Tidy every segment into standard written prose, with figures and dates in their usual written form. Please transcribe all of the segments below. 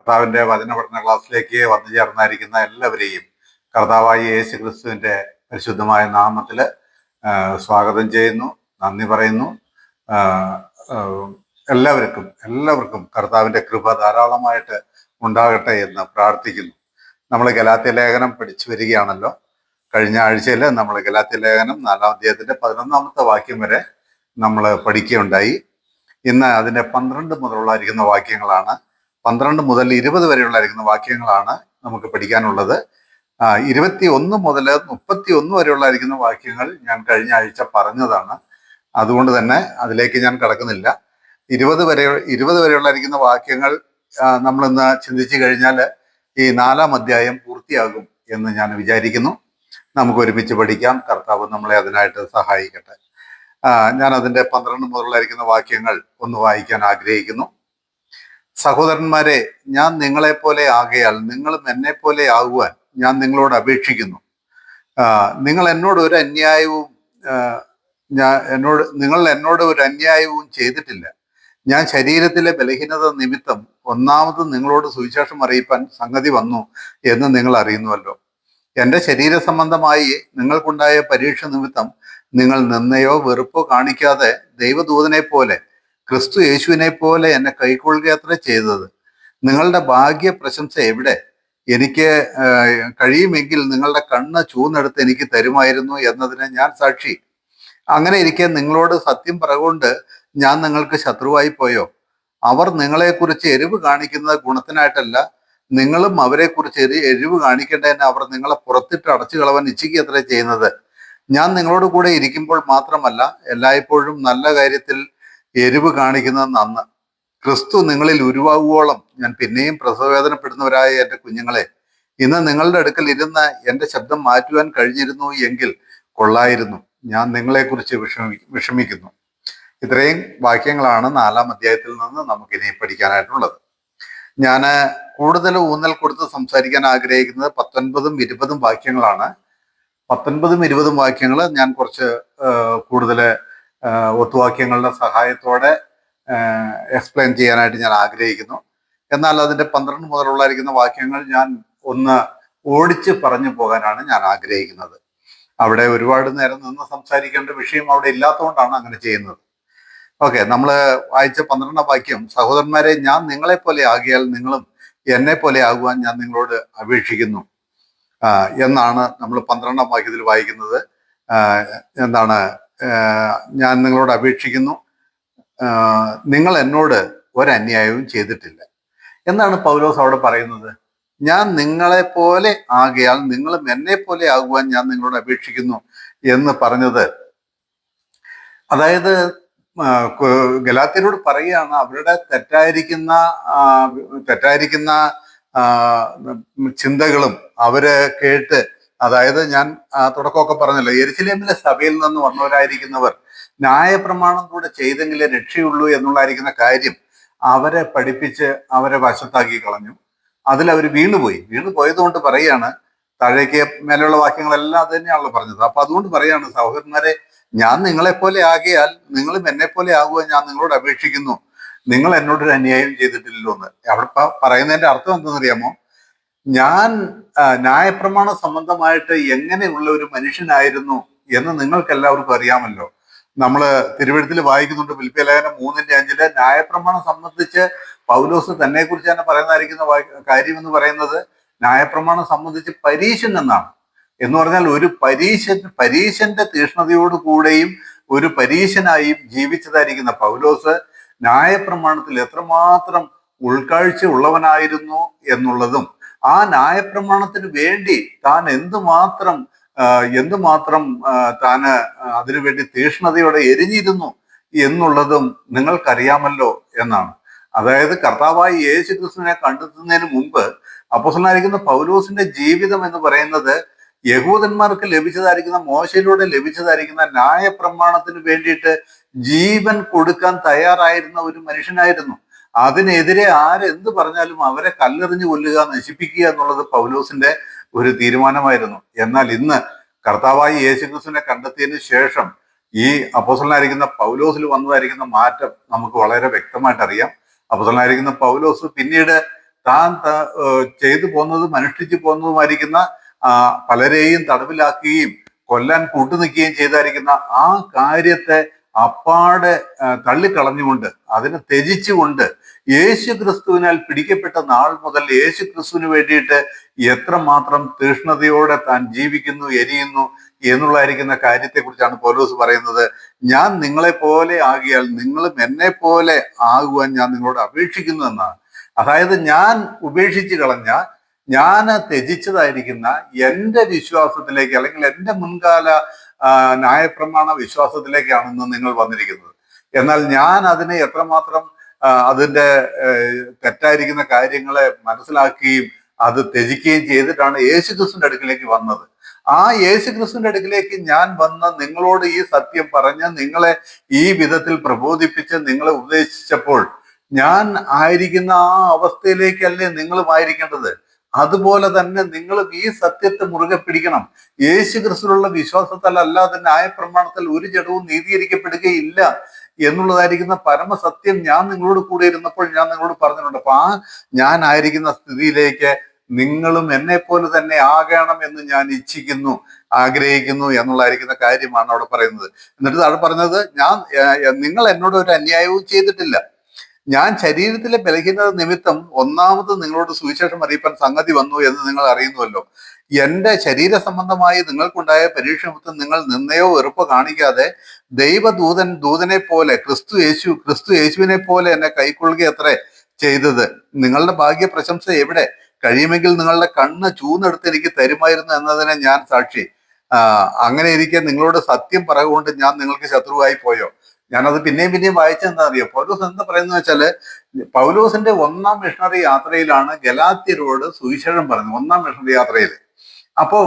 കർത്താവിന്റെ വചന പഠന ക്ലാസ്സിലേക്ക് വന്നു ചേർന്നായിരിക്കുന്ന എല്ലാവരെയും കർത്താവായ യേശു ക്രിസ്തുവിന്റെ പരിശുദ്ധമായ നാമത്തില് സ്വാഗതം ചെയ്യുന്നു, നന്ദി പറയുന്നു. എല്ലാവർക്കും കർത്താവിന്റെ കൃപ ധാരാളമായിട്ട് ഉണ്ടാകട്ടെ എന്ന് പ്രാർത്ഥിക്കുന്നു. നമ്മൾ ഗലാത്യ ലേഖനം പഠിച്ചു വരികയാണല്ലോ. കഴിഞ്ഞ ആഴ്ചയിൽ നമ്മൾ ഗലാത്യ ലേഖനം 4-ാം അധ്യായത്തിന്റെ 11-ാമത്തെ വാക്യം വരെ നമ്മൾ പഠിക്കുകയുണ്ടായി. ഇന്ന് അതിന്റെ 12 മുതലുള്ളായിരിക്കുന്ന വാക്യങ്ങളാണ്, 12 മുതൽ 20 വരെയുള്ളായിരിക്കുന്ന വാക്യങ്ങളാണ് നമുക്ക് പഠിക്കാനുള്ളത്. 21 മുതൽ 31 വരെയുള്ളായിരിക്കുന്ന വാക്യങ്ങൾ ഞാൻ കഴിഞ്ഞ ആഴ്ച പറഞ്ഞതാണ്. അതുകൊണ്ട് തന്നെ അതിലേക്ക് ഞാൻ കടക്കുന്നില്ല. 20 വരെയുള്ളായിരിക്കുന്ന വാക്യങ്ങൾ നമ്മളിന്ന് ചിന്തിച്ചു കഴിഞ്ഞാൽ ഈ 4-ാം അധ്യായം പൂർത്തിയാകും എന്ന് ഞാൻ വിചാരിക്കുന്നു. നമുക്ക് ഒരുമിച്ച് പഠിക്കാം. കർത്താവ് നമ്മളെ അതിനായിട്ട് സഹായിക്കട്ടെ. ഞാൻ അതിന്റെ 12 മുതലുള്ളായിരിക്കുന്ന വാക്യങ്ങൾ ഒന്ന് വായിക്കാൻ ആഗ്രഹിക്കുന്നു. സഹോദരന്മാരെ, ഞാൻ നിങ്ങളെപ്പോലെ ആകയാൽ നിങ്ങളും എന്നെ പോലെ ആകുവാൻ ഞാൻ നിങ്ങളോട് അപേക്ഷിക്കുന്നു. നിങ്ങൾ എന്നോട് ഒരു അന്യായവും ഒരു അന്യായവും ചെയ്തിട്ടില്ല. ഞാൻ ശരീരത്തിലെ ബലഹീനത നിമിത്തം ഒന്നാമത് നിങ്ങളോട് സുവിശേഷം അറിയിപ്പാൻ സംഗതി വന്നു എന്ന് നിങ്ങൾ അറിയുന്നുവല്ലോ. എൻ്റെ ശരീര സംബന്ധമായി നിങ്ങൾക്കുണ്ടായ പരീക്ഷ നിമിത്തം നിങ്ങൾ നിന്നയോ വെറുപ്പോ കാണിക്കാതെ ദൈവദൂതനെ പോലെ ക്രിസ്തു യേശുവിനെ പോലെ എന്നെ കൈക്കൊള്ളുകയത്ര ചെയ്തത്. നിങ്ങളുടെ ഭാഗ്യ പ്രശംസ എവിടെ? എനിക്ക് കഴിയുമെങ്കിൽ നിങ്ങളുടെ കണ്ണ് ചൂന്നെടുത്ത് എനിക്ക് തരുമായിരുന്നു എന്നതിന് ഞാൻ സാക്ഷി. അങ്ങനെ ഇരിക്കെ നിങ്ങളോട് സത്യം പറഞ്ഞുകൊണ്ട് ഞാൻ നിങ്ങൾക്ക് ശത്രുവായി പോയോ? അവർ നിങ്ങളെക്കുറിച്ച് എരിവ് കാണിക്കുന്നത് ഗുണത്തിനായിട്ടല്ല, നിങ്ങളും അവരെക്കുറിച്ച് എരിവ് കാണിക്കേണ്ടതിന് അവർ നിങ്ങളെ പുറത്തിട്ട് അടച്ചു കളവാൻ ഇച്ഛിക്കുകയത്രേ ചെയ്യുന്നത്. ഞാൻ നിങ്ങളോട് കൂടെ ഇരിക്കുമ്പോൾ മാത്രമല്ല, എല്ലായ്പ്പോഴും നല്ല കാര്യത്തിൽ എരിവ് കാണിക്കുന്നത് നന്ന്. ക്രിസ്തു നിങ്ങളിൽ ഉരുവാകുവോളം ഞാൻ പിന്നെയും പ്രസവവേദനപ്പെടുന്നവരായ എൻ്റെ കുഞ്ഞുങ്ങളെ, ഇന്ന് നിങ്ങളുടെ അടുക്കൽ ഇരുന്ന് എൻ്റെ ശബ്ദം മാറ്റുവാൻ കഴിഞ്ഞിരുന്നു എങ്കിൽ കൊള്ളായിരുന്നു. ഞാൻ നിങ്ങളെക്കുറിച്ച് വിഷമിക്കുന്നു. ഇത്രയും വാക്യങ്ങളാണ് 4-ാം അധ്യായത്തിൽ നിന്ന് നമുക്കിനി പഠിക്കാനായിട്ടുള്ളത്. ഞാൻ കൂടുതൽ ഊന്നൽ കൊടുത്ത് സംസാരിക്കാൻ ആഗ്രഹിക്കുന്നത് 19-ഉം 20-ഉം വാക്യങ്ങളാണ്. 19-ഉം 20-ഉം വാക്യങ്ങൾ ഞാൻ കുറച്ച് കൂടുതൽ ഒത്തുവാക്യങ്ങളുടെ സഹായത്തോടെ എക്സ്പ്ലെയിൻ ചെയ്യാനായിട്ട് ഞാൻ ആഗ്രഹിക്കുന്നു. എന്നാൽ അതിൻ്റെ 12 മുതലുള്ളായിരിക്കുന്ന വാക്യങ്ങൾ ഞാൻ ഒന്ന് ഓടിച്ച് പറഞ്ഞു പോകാനാണ് ഞാൻ ആഗ്രഹിക്കുന്നത്. അവിടെ ഒരുപാട് നേരം നിന്ന് സംസാരിക്കേണ്ട വിഷയം അവിടെ ഇല്ലാത്തതുകൊണ്ടാണ് അങ്ങനെ ചെയ്യുന്നത്. ഓക്കെ, നമ്മൾ വായിച്ച 12-ാം വാക്യം, സഹോദരന്മാരെ, ഞാൻ നിങ്ങളെപ്പോലെ ആകിയാൽ നിങ്ങളും എന്നെ പോലെ ആകുവാൻ ഞാൻ നിങ്ങളോട് അപേക്ഷിക്കുന്നു എന്നാണ് നമ്മൾ 12-ാം വാക്യത്തിൽ വായിക്കുന്നത്. എന്താണ്? ഞാൻ നിങ്ങളോട് അപേക്ഷിക്കുന്നു, നിങ്ങൾ എന്നോട് ഒരന്യായവും ചെയ്തിട്ടില്ല. എന്താണ് പൗലോസ് അവിടെ പറയുന്നത്? ഞാൻ നിങ്ങളെപ്പോലെ ആകയാൽ നിങ്ങളും എന്നെ പോലെ ആകുവാൻ ഞാൻ നിങ്ങളോട് അപേക്ഷിക്കുന്നു എന്ന് പറഞ്ഞത്, അതായത് ഗലാത്യരോട് പറയുകയാണ് അവരുടെ തെറ്റായിരിക്കുന്ന ചിന്തകളും അവര് കേട്ട്, അതായത് ഞാൻ തുടക്കമൊക്കെ പറഞ്ഞല്ലോ, യെരുശലേമിലെ സഭയിൽ നിന്ന് വന്നവരായിരിക്കുന്നവർ ന്യായപ്രമാണം കൂടെ ചെയ്തെങ്കിലേ രക്ഷയുള്ളൂ എന്നുള്ളായിരിക്കുന്ന കാര്യം അവരെ പഠിപ്പിച്ച് അവരെ വശത്താക്കി കളഞ്ഞു. അതിലവർ വീണുപോയത് കൊണ്ട് പറയാണ്, താഴേക്ക് മേലെയുള്ള വാക്യങ്ങളെല്ലാം അത് തന്നെയാണല്ലോ പറഞ്ഞത്. അപ്പൊ അതുകൊണ്ട് പറയാണ്, സഹോദരന്മാരെ, ഞാൻ നിങ്ങളെപ്പോലെ ആകിയാൽ നിങ്ങളും എന്നെ പോലെ ആകുവാൻ ഞാൻ നിങ്ങളോട് അപേക്ഷിക്കുന്നു. നിങ്ങൾ എന്നോടൊരു അന്യായം ചെയ്തിട്ടില്ലല്ലോ എന്ന്. അവിടെ പറയുന്നതിന്റെ അർത്ഥം എന്തെന്നറിയാമോ? ഞാൻ ന്യായപ്രമാണ സംബന്ധമായിട്ട് എങ്ങനെയുള്ള ഒരു മനുഷ്യനായിരുന്നു എന്ന് നിങ്ങൾക്ക് എല്ലാവർക്കും അറിയാമല്ലോ. നമ്മൾ തിരുവെഴുത്തിൽ വായിക്കുന്നുണ്ട്, ഫിലിപ്പിയ ലേഖനം 3:5 ന്യായപ്രമാണം സംബന്ധിച്ച് പൗലോസ് തന്നെ കുറിച്ച് തന്നെ പറയുന്നതായിരിക്കുന്ന കാര്യം എന്ന് പറയുന്നത് ന്യായപ്രമാണം സംബന്ധിച്ച് പരീശൻ എന്നാണ്. എന്ന് പറഞ്ഞാൽ ഒരു പരീശന്റെ തീഷ്ണതയോടു കൂടെയും ഒരു പരീശനായും ജീവിച്ചതായിരിക്കുന്ന പൗലോസ് ന്യായപ്രമാണത്തിൽ എത്രമാത്രം ഉൾക്കാഴ്ച ഉള്ളവനായിരുന്നു എന്നുള്ളതും ആ ന്യായപ്രമാണത്തിന് വേണ്ടി താൻ എന്തുമാത്രം താന് അതിനുവേണ്ടി തീഷ്ണതയോടെ എരിഞ്ഞിരുന്നു എന്നുള്ളതും നിങ്ങൾക്കറിയാമല്ലോ എന്നാണ്. അതായത് കർത്താവായ യേശു ക്രിസ്തുവിനെ കണ്ടെത്തുന്നതിന് മുമ്പ് അപ്പോസ്തലനായിരിക്കുന്ന പൗലോസിന്റെ ജീവിതം എന്ന് പറയുന്നത് യഹൂദന്മാർക്ക് ലഭിച്ചതായിരിക്കുന്ന, മോശയിലൂടെ ലഭിച്ചതായിരിക്കുന്ന ന്യായപ്രമാണത്തിന് വേണ്ടിയിട്ട് ജീവൻ കൊടുക്കാൻ തയ്യാറായിരുന്ന ഒരു മനുഷ്യനായിരുന്നു. അതിനെതിരെ ആരെന്ത് പറഞ്ഞാലും അവരെ കല്ലെറിഞ്ഞു കൊല്ലുക, നശിപ്പിക്കുക എന്നുള്ളത് പൗലോസിന്റെ ഒരു തീരുമാനമായിരുന്നു. എന്നാൽ ഇന്ന് കർത്താവായ യേശുക്രിസ്തുവിനെ കണ്ടെത്തിയതിന് ശേഷം ഈ അപ്പോസ്തലനായിരിക്കുന്ന പൗലോസിൽ വന്നതായിരിക്കുന്ന മാറ്റം നമുക്ക് വളരെ വ്യക്തമായിട്ട് അറിയാം. അപ്പോസ്തലനായിരിക്കുന്ന പൗലോസ് പിന്നീട് താൻ ചെയ്തു പോന്നതും അനുഷ്ഠിച്ചു പോന്നതുമായിരിക്കുന്ന പലരെയും തടവിലാക്കുകയും കൊല്ലാൻ കൂട്ടുനിൽക്കുകയും ചെയ്തായിരിക്കുന്ന ആ കാര്യത്തെ അപ്പാടെ തള്ളിക്കളഞ്ഞുകൊണ്ട് അതിനെ ത്യജിച്ചുകൊണ്ട് യേശു ക്രിസ്തുവിനാൽ പിടിക്കപ്പെട്ട നാൾ മുതൽ യേശു ക്രിസ്തുവിന് വേണ്ടിയിട്ട് എത്രമാത്രം തീഷ്ണതയോടെ താൻ ജീവിക്കുന്നു, എരിയുന്നു എന്നുള്ളതായിരിക്കുന്ന കാര്യത്തെക്കുറിച്ചാണ് പൗലോസ് പറയുന്നത്. ഞാൻ നിങ്ങളെ പോലെ ആകിയാൽ നിങ്ങളും എന്നെ പോലെ ആകുവാൻ ഞാൻ നിങ്ങളോട് അപേക്ഷിക്കുന്നു എന്നാണ്. അതായത് ഞാൻ ഉപേക്ഷിച്ച് കളഞ്ഞ, ഞാൻ ത്യജിച്ചതായിരിക്കുന്ന എൻ്റെ വിശ്വാസത്തിലേക്ക്, അല്ലെങ്കിൽ എൻ്റെ മുൻകാല ന്യായപ്രമാണ വിശ്വാസത്തിലേക്കാണ് ഇന്ന് നിങ്ങൾ വന്നിരിക്കുന്നത്. എന്നാൽ ഞാൻ അതിനെ എത്രമാത്രം അതിൻ്റെ തെറ്റായിരിക്കുന്ന കാര്യങ്ങളെ മനസ്സിലാക്കുകയും അത് ത്യജിക്കുകയും ചെയ്തിട്ടാണ് യേശുക്രിസ്തുവിന്റെ അടുക്കിലേക്ക് വന്നത്. ആ യേശുക്രിസ്തുവിന്റെ അടുക്കിലേക്ക് ഞാൻ വന്ന് നിങ്ങളോട് ഈ സത്യം പറഞ്ഞ് നിങ്ങളെ ഈ വിധത്തിൽ പ്രബോധിപ്പിച്ച് നിങ്ങളെ ഉപദേശിച്ചപ്പോൾ ഞാൻ ആയിരിക്കുന്ന ആ അവസ്ഥയിലേക്കല്ലേ നിങ്ങളും ആയിരിക്കേണ്ടത്. അതുപോലെ തന്നെ നിങ്ങളും ഈ സത്യത്തെ മുറുകെ പിടിക്കണം. യേശു ക്രിസ്തുവിലുള്ള വിശ്വാസത്താൽ അല്ലാതെ ന്യായപ്രമാണത്തിൽ ഒരു ജഡവും നീതീകരിക്കപ്പെടുകയില്ല എന്നുള്ളതായിരിക്കുന്ന പരമസത്യം ഞാൻ നിങ്ങളോട് കൂടെ ഇരുന്നപ്പോൾ ഞാൻ നിങ്ങളോട് പറഞ്ഞിട്ടുണ്ട്. അപ്പൊ ആ ഞാൻ ആയിരിക്കുന്ന സ്ഥിതിയിലേക്ക് നിങ്ങളും എന്നെ പോലെ തന്നെ ആകണം എന്ന് ഞാൻ ഇച്ഛിക്കുന്നു, ആഗ്രഹിക്കുന്നു എന്നുള്ളതായിരിക്കുന്ന കാര്യമാണ് അവിടെ പറയുന്നത്. എന്നിട്ട് അവിടെ പറഞ്ഞത്, നിങ്ങൾ എന്നോട് ഒരു അന്യായവും ചെയ്തിട്ടില്ല. ഞാൻ ശരീരത്തിലെ ബലഹീനത നിമിത്തം ഒന്നാമത് നിങ്ങളോട് സുവിശേഷം അറിയിപ്പാൻ സംഗതി വന്നു എന്ന് നിങ്ങൾ അറിയുന്നുവല്ലോ. എന്റെ ശരീര സംബന്ധമായി നിങ്ങൾക്കുണ്ടായ പരീക്ഷ നിമിത്തം നിങ്ങൾ നിന്നയോ വെറുപ്പോ കാണിക്കാതെ ദൂതനെ പോലെ ക്രിസ്തു യേശുവിനെ പോലെ എന്നെ കൈക്കൊള്ളുക അത്രേ ചെയ്തത്. നിങ്ങളുടെ ഭാഗ്യ പ്രശംസ എവിടെ? കഴിയുമെങ്കിൽ നിങ്ങളുടെ കണ്ണ് ചൂന്നെടുത്ത് എനിക്ക് തരുമായിരുന്നു എന്നതിനെ ഞാൻ സാക്ഷി. അങ്ങനെ ഇരിക്കെ നിങ്ങളോട് സത്യം പറയുകൊണ്ട് ഞാൻ നിങ്ങൾക്ക് ശത്രുവായി പോയോ? ഞാനത് പിന്നെയും വായിച്ചെന്താ അറിയോ? പൗലോസ് എന്താ പറയുന്നത് വെച്ചാല്, പൗലോസിന്റെ ഒന്നാം മിഷണറി യാത്രയിലാണ് ഗലാത്യരോട് സുവിശേഷം പറഞ്ഞത്. ഒന്നാം മിഷണറി യാത്രയിൽ. അപ്പോൾ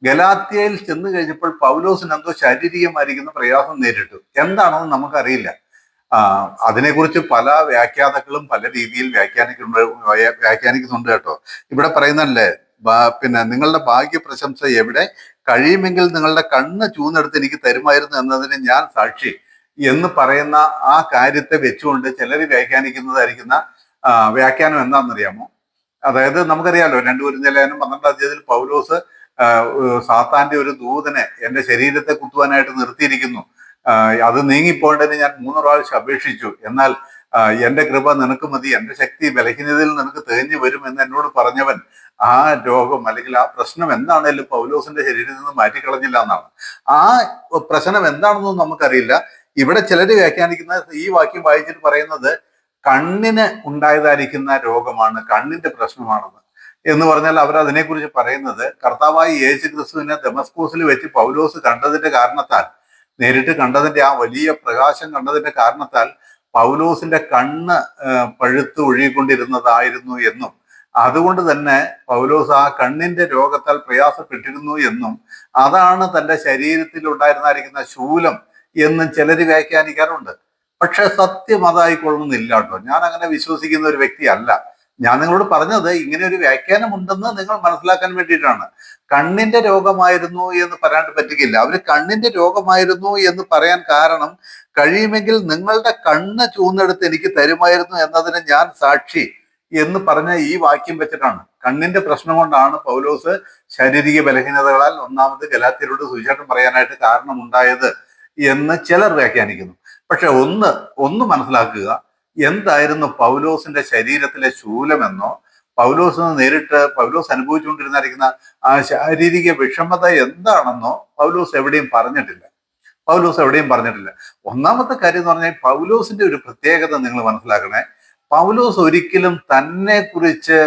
ഗലാത്യയിൽ ചെന്ന് കഴിഞ്ഞപ്പോൾ പൗലോസിന് എന്തോ ശാരീരികമായിരിക്കുന്ന പ്രയാസം നേരിട്ടു. എന്താണെന്ന് നമുക്കറിയില്ല. അതിനെക്കുറിച്ച് പല വ്യാഖ്യാതാക്കളും പല രീതിയിൽ വ്യാഖ്യാനിക്കുന്നുണ്ട് കേട്ടോ. ഇവിടെ പറയുന്നല്ലേ, പിന്നെ നിങ്ങളുടെ ഭാഗ്യ പ്രശംസ എവിടെ? കഴിയുമെങ്കിൽ നിങ്ങളുടെ കണ്ണ് ചൂന്നെടുത്ത് എനിക്ക് തരുമായിരുന്നു എന്നതിന് ഞാൻ സാക്ഷി എന്ന് പറയുന്ന ആ കാര്യത്തെ വെച്ചുകൊണ്ട് ചിലർ വ്യാഖ്യാനിക്കുന്നതായിരിക്കുന്ന വ്യാഖ്യാനം എന്താണെന്നറിയാമോ? അതായത് നമുക്കറിയാലോ, 2 കൊരിന്ത്യർ 12 അധ്യായത്തിൽ പൗലോസ് സാത്താന്റെ ഒരു ദൂതനെ എന്റെ ശരീരത്തെ കുത്തുവാനായിട്ട് നിർത്തിയിരിക്കുന്നു, അത് നീങ്ങിപ്പോകേണ്ടതിന് ഞാൻ 3 പ്രാവശ്യം അപേക്ഷിച്ചു, എന്നാൽ എന്റെ കൃപ നിനക്ക് മതി, എന്റെ ശക്തി ബലഹീനതയിൽ നിനക്ക് തികഞ്ഞു വരും എന്ന് എന്നോട് പറഞ്ഞവൻ ആ രോഗം അല്ലെങ്കിൽ ആ പ്രശ്നം എന്താണേലും പൗലോസിന്റെ ശരീരത്തിൽ നിന്ന് മാറ്റിക്കളഞ്ഞില്ല എന്നാണ്. ആ പ്രശ്നം എന്താണെന്നും നമുക്കറിയില്ല. ഇവിടെ ചിലര് വ്യാഖ്യാനിക്കുന്ന ഈ വാക്യം വായിച്ചിട്ട് പറയുന്നത് കണ്ണിന് ഉണ്ടായതായിരിക്കുന്ന രോഗമാണ്, കണ്ണിന്റെ പ്രശ്നമാണെന്ന്. എന്ന് പറഞ്ഞാൽ അവർ അതിനെക്കുറിച്ച് പറയുന്നത്, കർത്താവായ യേശു ക്രിസ്തുവിനെ ദമസ്കോസിൽ വെച്ച് പൗലോസ് കണ്ടതിന്റെ കാരണത്താൽ, നേരിട്ട് കണ്ടതിന്റെ ആ വലിയ പ്രകാശം കണ്ടതിന്റെ കാരണത്താൽ പൗലോസിന്റെ കണ്ണ് പഴുത്ത് ഒഴുകിക്കൊണ്ടിരുന്നതായിരുന്നു എന്നും അതുകൊണ്ട് തന്നെ പൗലോസ് ആ കണ്ണിന്റെ രോഗത്താൽ പ്രയാസപ്പെട്ടിരുന്നു എന്നും അതാണ് തന്റെ ശരീരത്തിൽ ഉണ്ടായിരുന്നായിരിക്കുന്ന ശൂലം എന്നും ചിലര് വ്യാഖ്യാനിക്കാറുണ്ട്. പക്ഷെ സത്യം അതായിക്കൊള്ളുന്നില്ല കേട്ടോ. ഞാൻ അങ്ങനെ വിശ്വസിക്കുന്ന ഒരു വ്യക്തിയല്ല. ഞാൻ നിങ്ങളോട് പറഞ്ഞത് ഇങ്ങനെ ഒരു വ്യാഖ്യാനം ഉണ്ടെന്ന് നിങ്ങൾ മനസ്സിലാക്കാൻ വേണ്ടിയിട്ടാണ്. കണ്ണിന്റെ രോഗമായിരുന്നു എന്ന് പറയാണ്ട് പറ്റുകയില്ല. അവര് കണ്ണിന്റെ രോഗമായിരുന്നു എന്ന് പറയാൻ കാരണം, കഴിയുമെങ്കിൽ നിങ്ങളുടെ കണ്ണ് ചൂന്നെടുത്ത് എനിക്ക് തരുമായിരുന്നു എന്നതിന് ഞാൻ സാക്ഷി എന്ന് പറഞ്ഞ ഈ വാക്യം വെച്ചിട്ടാണ്. കണ്ണിന്റെ പ്രശ്നം കൊണ്ടാണ് പൗലോസ് ശാരീരിക ബലഹീനതകളാൽ ഒന്നാമത് ഗലാത്യരോട് സുവിശേഷം പറയാനായിട്ട് കാരണമുണ്ടായത് എന്ന് ചിലർ വ്യാഖ്യാനിക്കുന്നു. പക്ഷെ ഒന്ന് മനസ്സിലാക്കുക, എന്തായിരുന്നു പൗലോസിന്റെ ശരീരത്തിലെ ശൂലമെന്നോ പൗലോസ് അനുഭവിച്ചുകൊണ്ടിരുന്നിരിക്കുന്ന ആ ശാരീരിക വിഷമത എന്താണെന്നോ പൗലോസ് എവിടെയും പറഞ്ഞിട്ടില്ല. ഒന്നാമത്തെ കാര്യം എന്ന് പറഞ്ഞാൽ, പൗലോസിന്റെ ഒരു പ്രത്യേകത നിങ്ങൾ മനസ്സിലാക്കണേ. പൗലോസ് ഒരിക്കലും തന്നെ കുറിച്ച്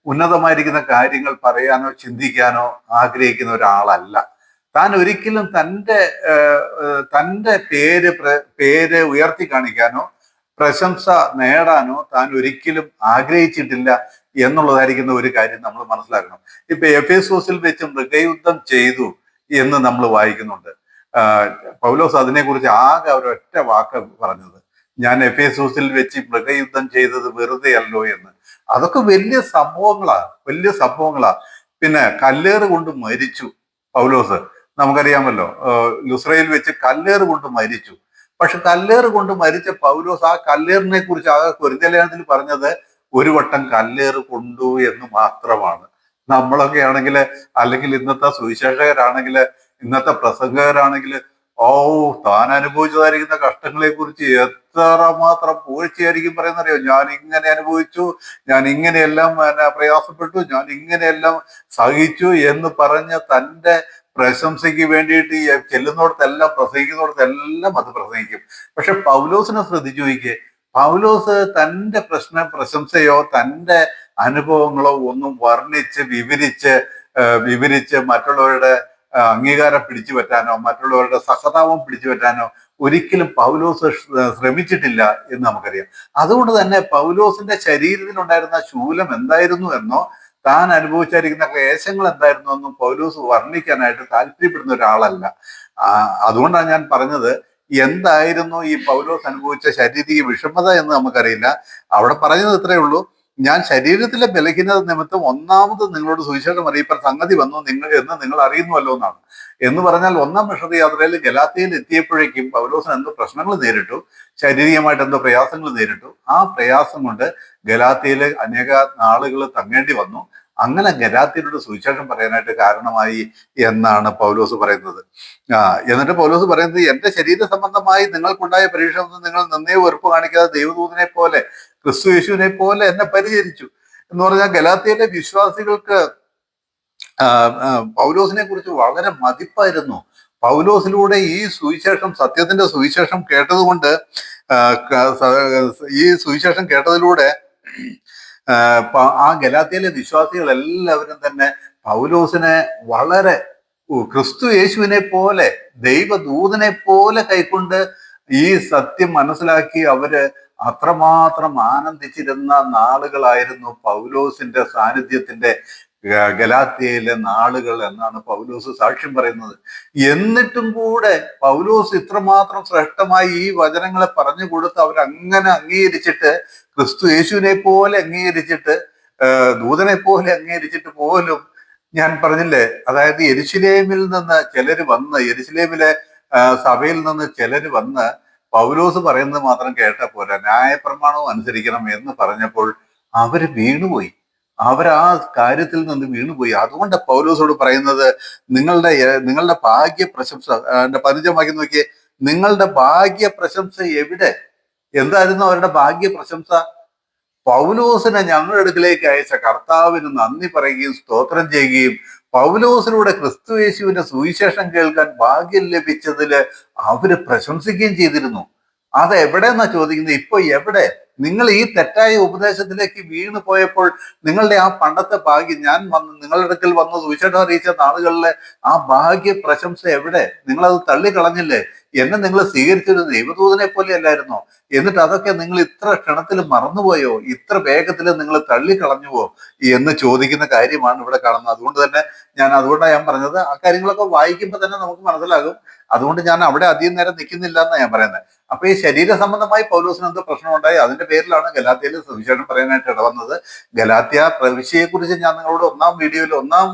ഉന്നതമായിരിക്കുന്ന കാര്യങ്ങൾ പറയാനോ ചിന്തിക്കാനോ ആഗ്രഹിക്കുന്ന ഒരാളല്ല. താൻ ഒരിക്കലും തൻ്റെ പേര് ഉയർത്തി കാണിക്കാനോ പ്രശംസ നേടാനോ താൻ ഒരിക്കലും ആഗ്രഹിച്ചിട്ടില്ല എന്നുള്ളതായിരിക്കുന്ന ഒരു കാര്യം നമ്മൾ മനസ്സിലാക്കണം. ഇപ്പൊ എഫേസോസിൽ വെച്ച് മൃഗയുദ്ധം ചെയ്തു എന്ന് നമ്മൾ വായിക്കുന്നുണ്ട്. പൗലോസ് അതിനെക്കുറിച്ച് ആകെ ഒരൊറ്റ വാക്ക് പറഞ്ഞത്, ഞാൻ എഫേസോസിൽ വെച്ച് മൃഗയുദ്ധം ചെയ്തത് വെറുതെ അല്ലോ എന്ന്. അതൊക്കെ വലിയ സംഭവങ്ങളാ. പിന്നെ കല്ലേറ് കൊണ്ട് മരിച്ചു പൗലോസ്, നമുക്കറിയാമല്ലോ. ലുസ്രയിൽ വെച്ച് കല്ലേറ് കൊണ്ട് മരിച്ചു. പക്ഷെ കല്ലേറ് കൊണ്ട് മരിച്ച പൗലോസ് ആ കല്ലേറിനെ കുറിച്ച് ആ കൊരിന്ത്യലേഖനത്തിൽ പറഞ്ഞത് ഒരു വട്ടം കല്ലേറ് കൊണ്ടു എന്ന് മാത്രമാണ്. നമ്മളൊക്കെ ആണെങ്കിൽ, അല്ലെങ്കിൽ ഇന്നത്തെ സുവിശേഷകരാണെങ്കിൽ, ഇന്നത്തെ പ്രസംഗകരാണെങ്കിൽ, ഓ, താൻ അനുഭവിച്ചതായിരിക്കുന്ന കഷ്ടങ്ങളെ കുറിച്ച് എത്രമാത്രം പൂഴ്ചയായിരിക്കും പറയുന്നറിയോ. ഞാൻ ഇങ്ങനെ അനുഭവിച്ചു, ഞാൻ ഇങ്ങനെയെല്ലാം പ്രയാസപ്പെട്ടു, ഞാൻ ഇങ്ങനെയെല്ലാം സഹിച്ചു എന്ന് പറഞ്ഞ് തന്റെ പ്രശംസയ്ക്ക് വേണ്ടിയിട്ട് ഈ ചെല്ലുന്നിടത്തെല്ലാം പ്രസംഗിക്കുന്നിടത്തെല്ലാം അത് പ്രസംഗിക്കും. പക്ഷെ പൗലോസിനെ ശ്രദ്ധിച്ചു നോക്കിയേ. പൗലോസ് തന്റെ പ്രശംസയോ തന്റെ അനുഭവങ്ങളോ ഒന്നും വർണ്ണിച്ച് വിവരിച്ച് മറ്റുള്ളവരുടെ അംഗീകാരം പിടിച്ചു പറ്റാനോ മറ്റുള്ളവരുടെ സഹതാപം പിടിച്ചു പറ്റാനോ ഒരിക്കലും പൗലോസ് ശ്രമിച്ചിട്ടില്ല എന്ന് നമുക്കറിയാം. അതുകൊണ്ട് തന്നെ പൗലോസിന്റെ ശരീരത്തിലുണ്ടായിരുന്ന ശൂലം എന്തായിരുന്നു എന്നോ താൻ അനുഭവിച്ചായിരിക്കുന്ന ക്ലേശങ്ങൾ എന്തായിരുന്നു എന്നും പൗലോസ് വർണ്ണിക്കാനായിട്ട് താല്പര്യപ്പെടുന്ന ഒരാളല്ല. അതുകൊണ്ടാണ് ഞാൻ പറഞ്ഞത്, എന്തായിരുന്നു ഈ പൗലോസ് അനുഭവിച്ച ശാരീരിക വിഷമത എന്ന് നമുക്കറിയില്ല. അവിടെ പറഞ്ഞത് ഇത്രയേ ഉള്ളൂ: ഞാൻ ശരീരത്തിലെ ബലഹീനത നിമിത്തം ഒന്നാമത് നിങ്ങളോട് സുവിശേഷം അറിയിപ്പാൻ സംഗതി വന്നു എന്ന് നിങ്ങൾ അറിയുന്നുവല്ലോ എന്നാണ്. എന്ന് പറഞ്ഞാൽ ഒന്നാം മിഷണറി യാത്രയിൽ ഗലാത്യയിൽ എത്തിയപ്പോഴേക്കും പൗലോസിന് എന്തോ പ്രശ്നങ്ങൾ നേരിട്ടു, ശാരീരികമായിട്ട് എന്തോ പ്രയാസങ്ങൾ നേരിട്ടു. ആ പ്രയാസം കൊണ്ട് ഗലാത്യയിൽ അനേക നാളുകൾ തങ്ങേണ്ടി വന്നു. അങ്ങനെ ഗലാത്യരുടെ സുവിശേഷം പറയാനായിട്ട് കാരണമായി എന്നാണ് പൗലോസ് പറയുന്നത്. എന്നിട്ട് പൗലോസ് പറയുന്നത്, എന്റെ ശരീര സംബന്ധമായി നിങ്ങൾക്കുണ്ടായ പരീക്ഷ നിങ്ങൾ നന്നേ വെറുപ്പ് കാണിക്കാതെ ദൈവദൂതനെ പോലെ ക്രിസ്തു യേശുവിനെ പോലെ എന്നെ പരിചരിച്ചു എന്ന് പറഞ്ഞാൽ ഗലാത്യയിലെ വിശ്വാസികൾക്ക് പൗലോസിനെ കുറിച്ച് വളരെ മതിപ്പായിരുന്നു. പൗലോസിലൂടെ ഈ സുവിശേഷം, സത്യത്തിന്റെ സുവിശേഷം കേട്ടതുകൊണ്ട്, ഈ സുവിശേഷം കേട്ടതിലൂടെ ആ ഗലാത്യയിലെ വിശ്വാസികൾ എല്ലാവരും തന്നെ പൗലോസിനെ വളരെ ക്രിസ്തു യേശുവിനെ പോലെ ദൈവദൂതനെ പോലെ കൈക്കൊണ്ട് ഈ സത്യം മനസ്സിലാക്കി അവര് അത്രമാത്രം ആനന്ദിച്ചിരുന്ന നാളുകളായിരുന്നു പൗലോസിന്റെ സാന്നിധ്യത്തിന്റെ ഗലാത്യയിലെ നാളുകൾ എന്നാണ് പൗലോസ് സാക്ഷ്യം പറയുന്നത്. എന്നിട്ടും കൂടെ പൗലോസ് ഇത്രമാത്രം ശ്രേഷ്ഠമായി ഈ വചനങ്ങളെ പറഞ്ഞു കൊടുത്ത് അവരങ്ങനെ അംഗീകരിച്ചിട്ട്, ക്രിസ്തു യേശുവിനെ പോലെ അംഗീകരിച്ചിട്ട്, ദൂതനെ പോലെ അംഗീകരിച്ചിട്ട് പോലും, ഞാൻ പറഞ്ഞില്ലേ, അതായത് യെരുശലേമിൽ നിന്ന് ചിലര് വന്ന്, യെരുശലേമിലെ സഭയിൽ നിന്ന് ചിലര് വന്ന് പൗലോസ് പറയുന്നത് മാത്രം കേട്ട പോരാ, ന്യായപ്രമാണവും അനുസരിക്കണം എന്ന് പറഞ്ഞപ്പോൾ അവര് വീണുപോയി. അവർ ആ കാര്യത്തിൽ നിന്ന് വീണുപോയി. അതുകൊണ്ട് പൗലോസോട് പറയുന്നത്, നിങ്ങളുടെ ഭാഗ്യ പ്രശംസ, 15 വാക്യം നോക്കിയേ, നിങ്ങളുടെ ഭാഗ്യ പ്രശംസ എവിടെ? എന്തായിരുന്നു അവരുടെ ഭാഗ്യ പ്രശംസ? പൗലോസിനെ ഞങ്ങളുടെ അടുക്കിലേക്ക് അയച്ച കർത്താവിന് നന്ദി പറയുകയും സ്തോത്രം ചെയ്യുകയും പൗലോസിലൂടെ ക്രിസ്തു യേശുവിന്റെ സുവിശേഷം കേൾക്കാൻ ഭാഗ്യം ലഭിച്ചതില് അവര് പ്രശംസിക്കുകയും ചെയ്തിരുന്നു. അത് എവിടെന്നാ ചോദിക്കുന്നത്? ഇപ്പൊ എവിടെ? നിങ്ങൾ ഈ തെറ്റായ ഉപദേശത്തിലേക്ക് വീണു പോയപ്പോൾ നിങ്ങളുടെ ആ പണ്ടത്തെ ഭാഗ്യം, ഞാൻ നിങ്ങളുടെ അടുക്കൽ വന്ന് സുവിശേഷം അറിയിച്ച നാളുകളിലെ ആ ഭാഗ്യ പ്രശംസ എവിടെ? നിങ്ങളത് തള്ളിക്കളഞ്ഞില്ലേ? എന്നെ നിങ്ങൾ സ്വീകരിച്ചൊരു ദൈവദൂതനെ പോലെ അല്ലായിരുന്നോ? എന്നിട്ട് അതൊക്കെ നിങ്ങൾ ഇത്ര ക്ഷണത്തിൽ മറന്നുപോയോ? ഇത്ര വേഗത്തിൽ നിങ്ങൾ തള്ളിക്കളഞ്ഞുവോ എന്ന് ചോദിക്കുന്ന കാര്യമാണ് ഇവിടെ കാണുന്നത്. അതുകൊണ്ട് തന്നെ അതുകൊണ്ടാണ് ഞാൻ പറഞ്ഞത്, ആ കാര്യങ്ങളൊക്കെ വായിക്കുമ്പോൾ തന്നെ നമുക്ക് മനസ്സിലാകും. അതുകൊണ്ട് ഞാൻ അവിടെ അധികം നേരം നിൽക്കുന്നില്ല എന്നാണ് ഞാൻ പറയുന്നത്. അപ്പൊ ഈ ശരീര സംബന്ധമായി പൗലോസിന് എന്തോ പ്രശ്നമുണ്ടായി, അതിന്റെ പേരിലാണ് ഗലാത്യയിൽ സുവിശേഷം പറയാനായിട്ട് ഇടവന്നത്. ഗലാത്യ പ്രവിശ്യയെ കുറിച്ച് ഞാൻ നിങ്ങളോട് ഒന്നാം വീഡിയോയിൽ, ഒന്നാം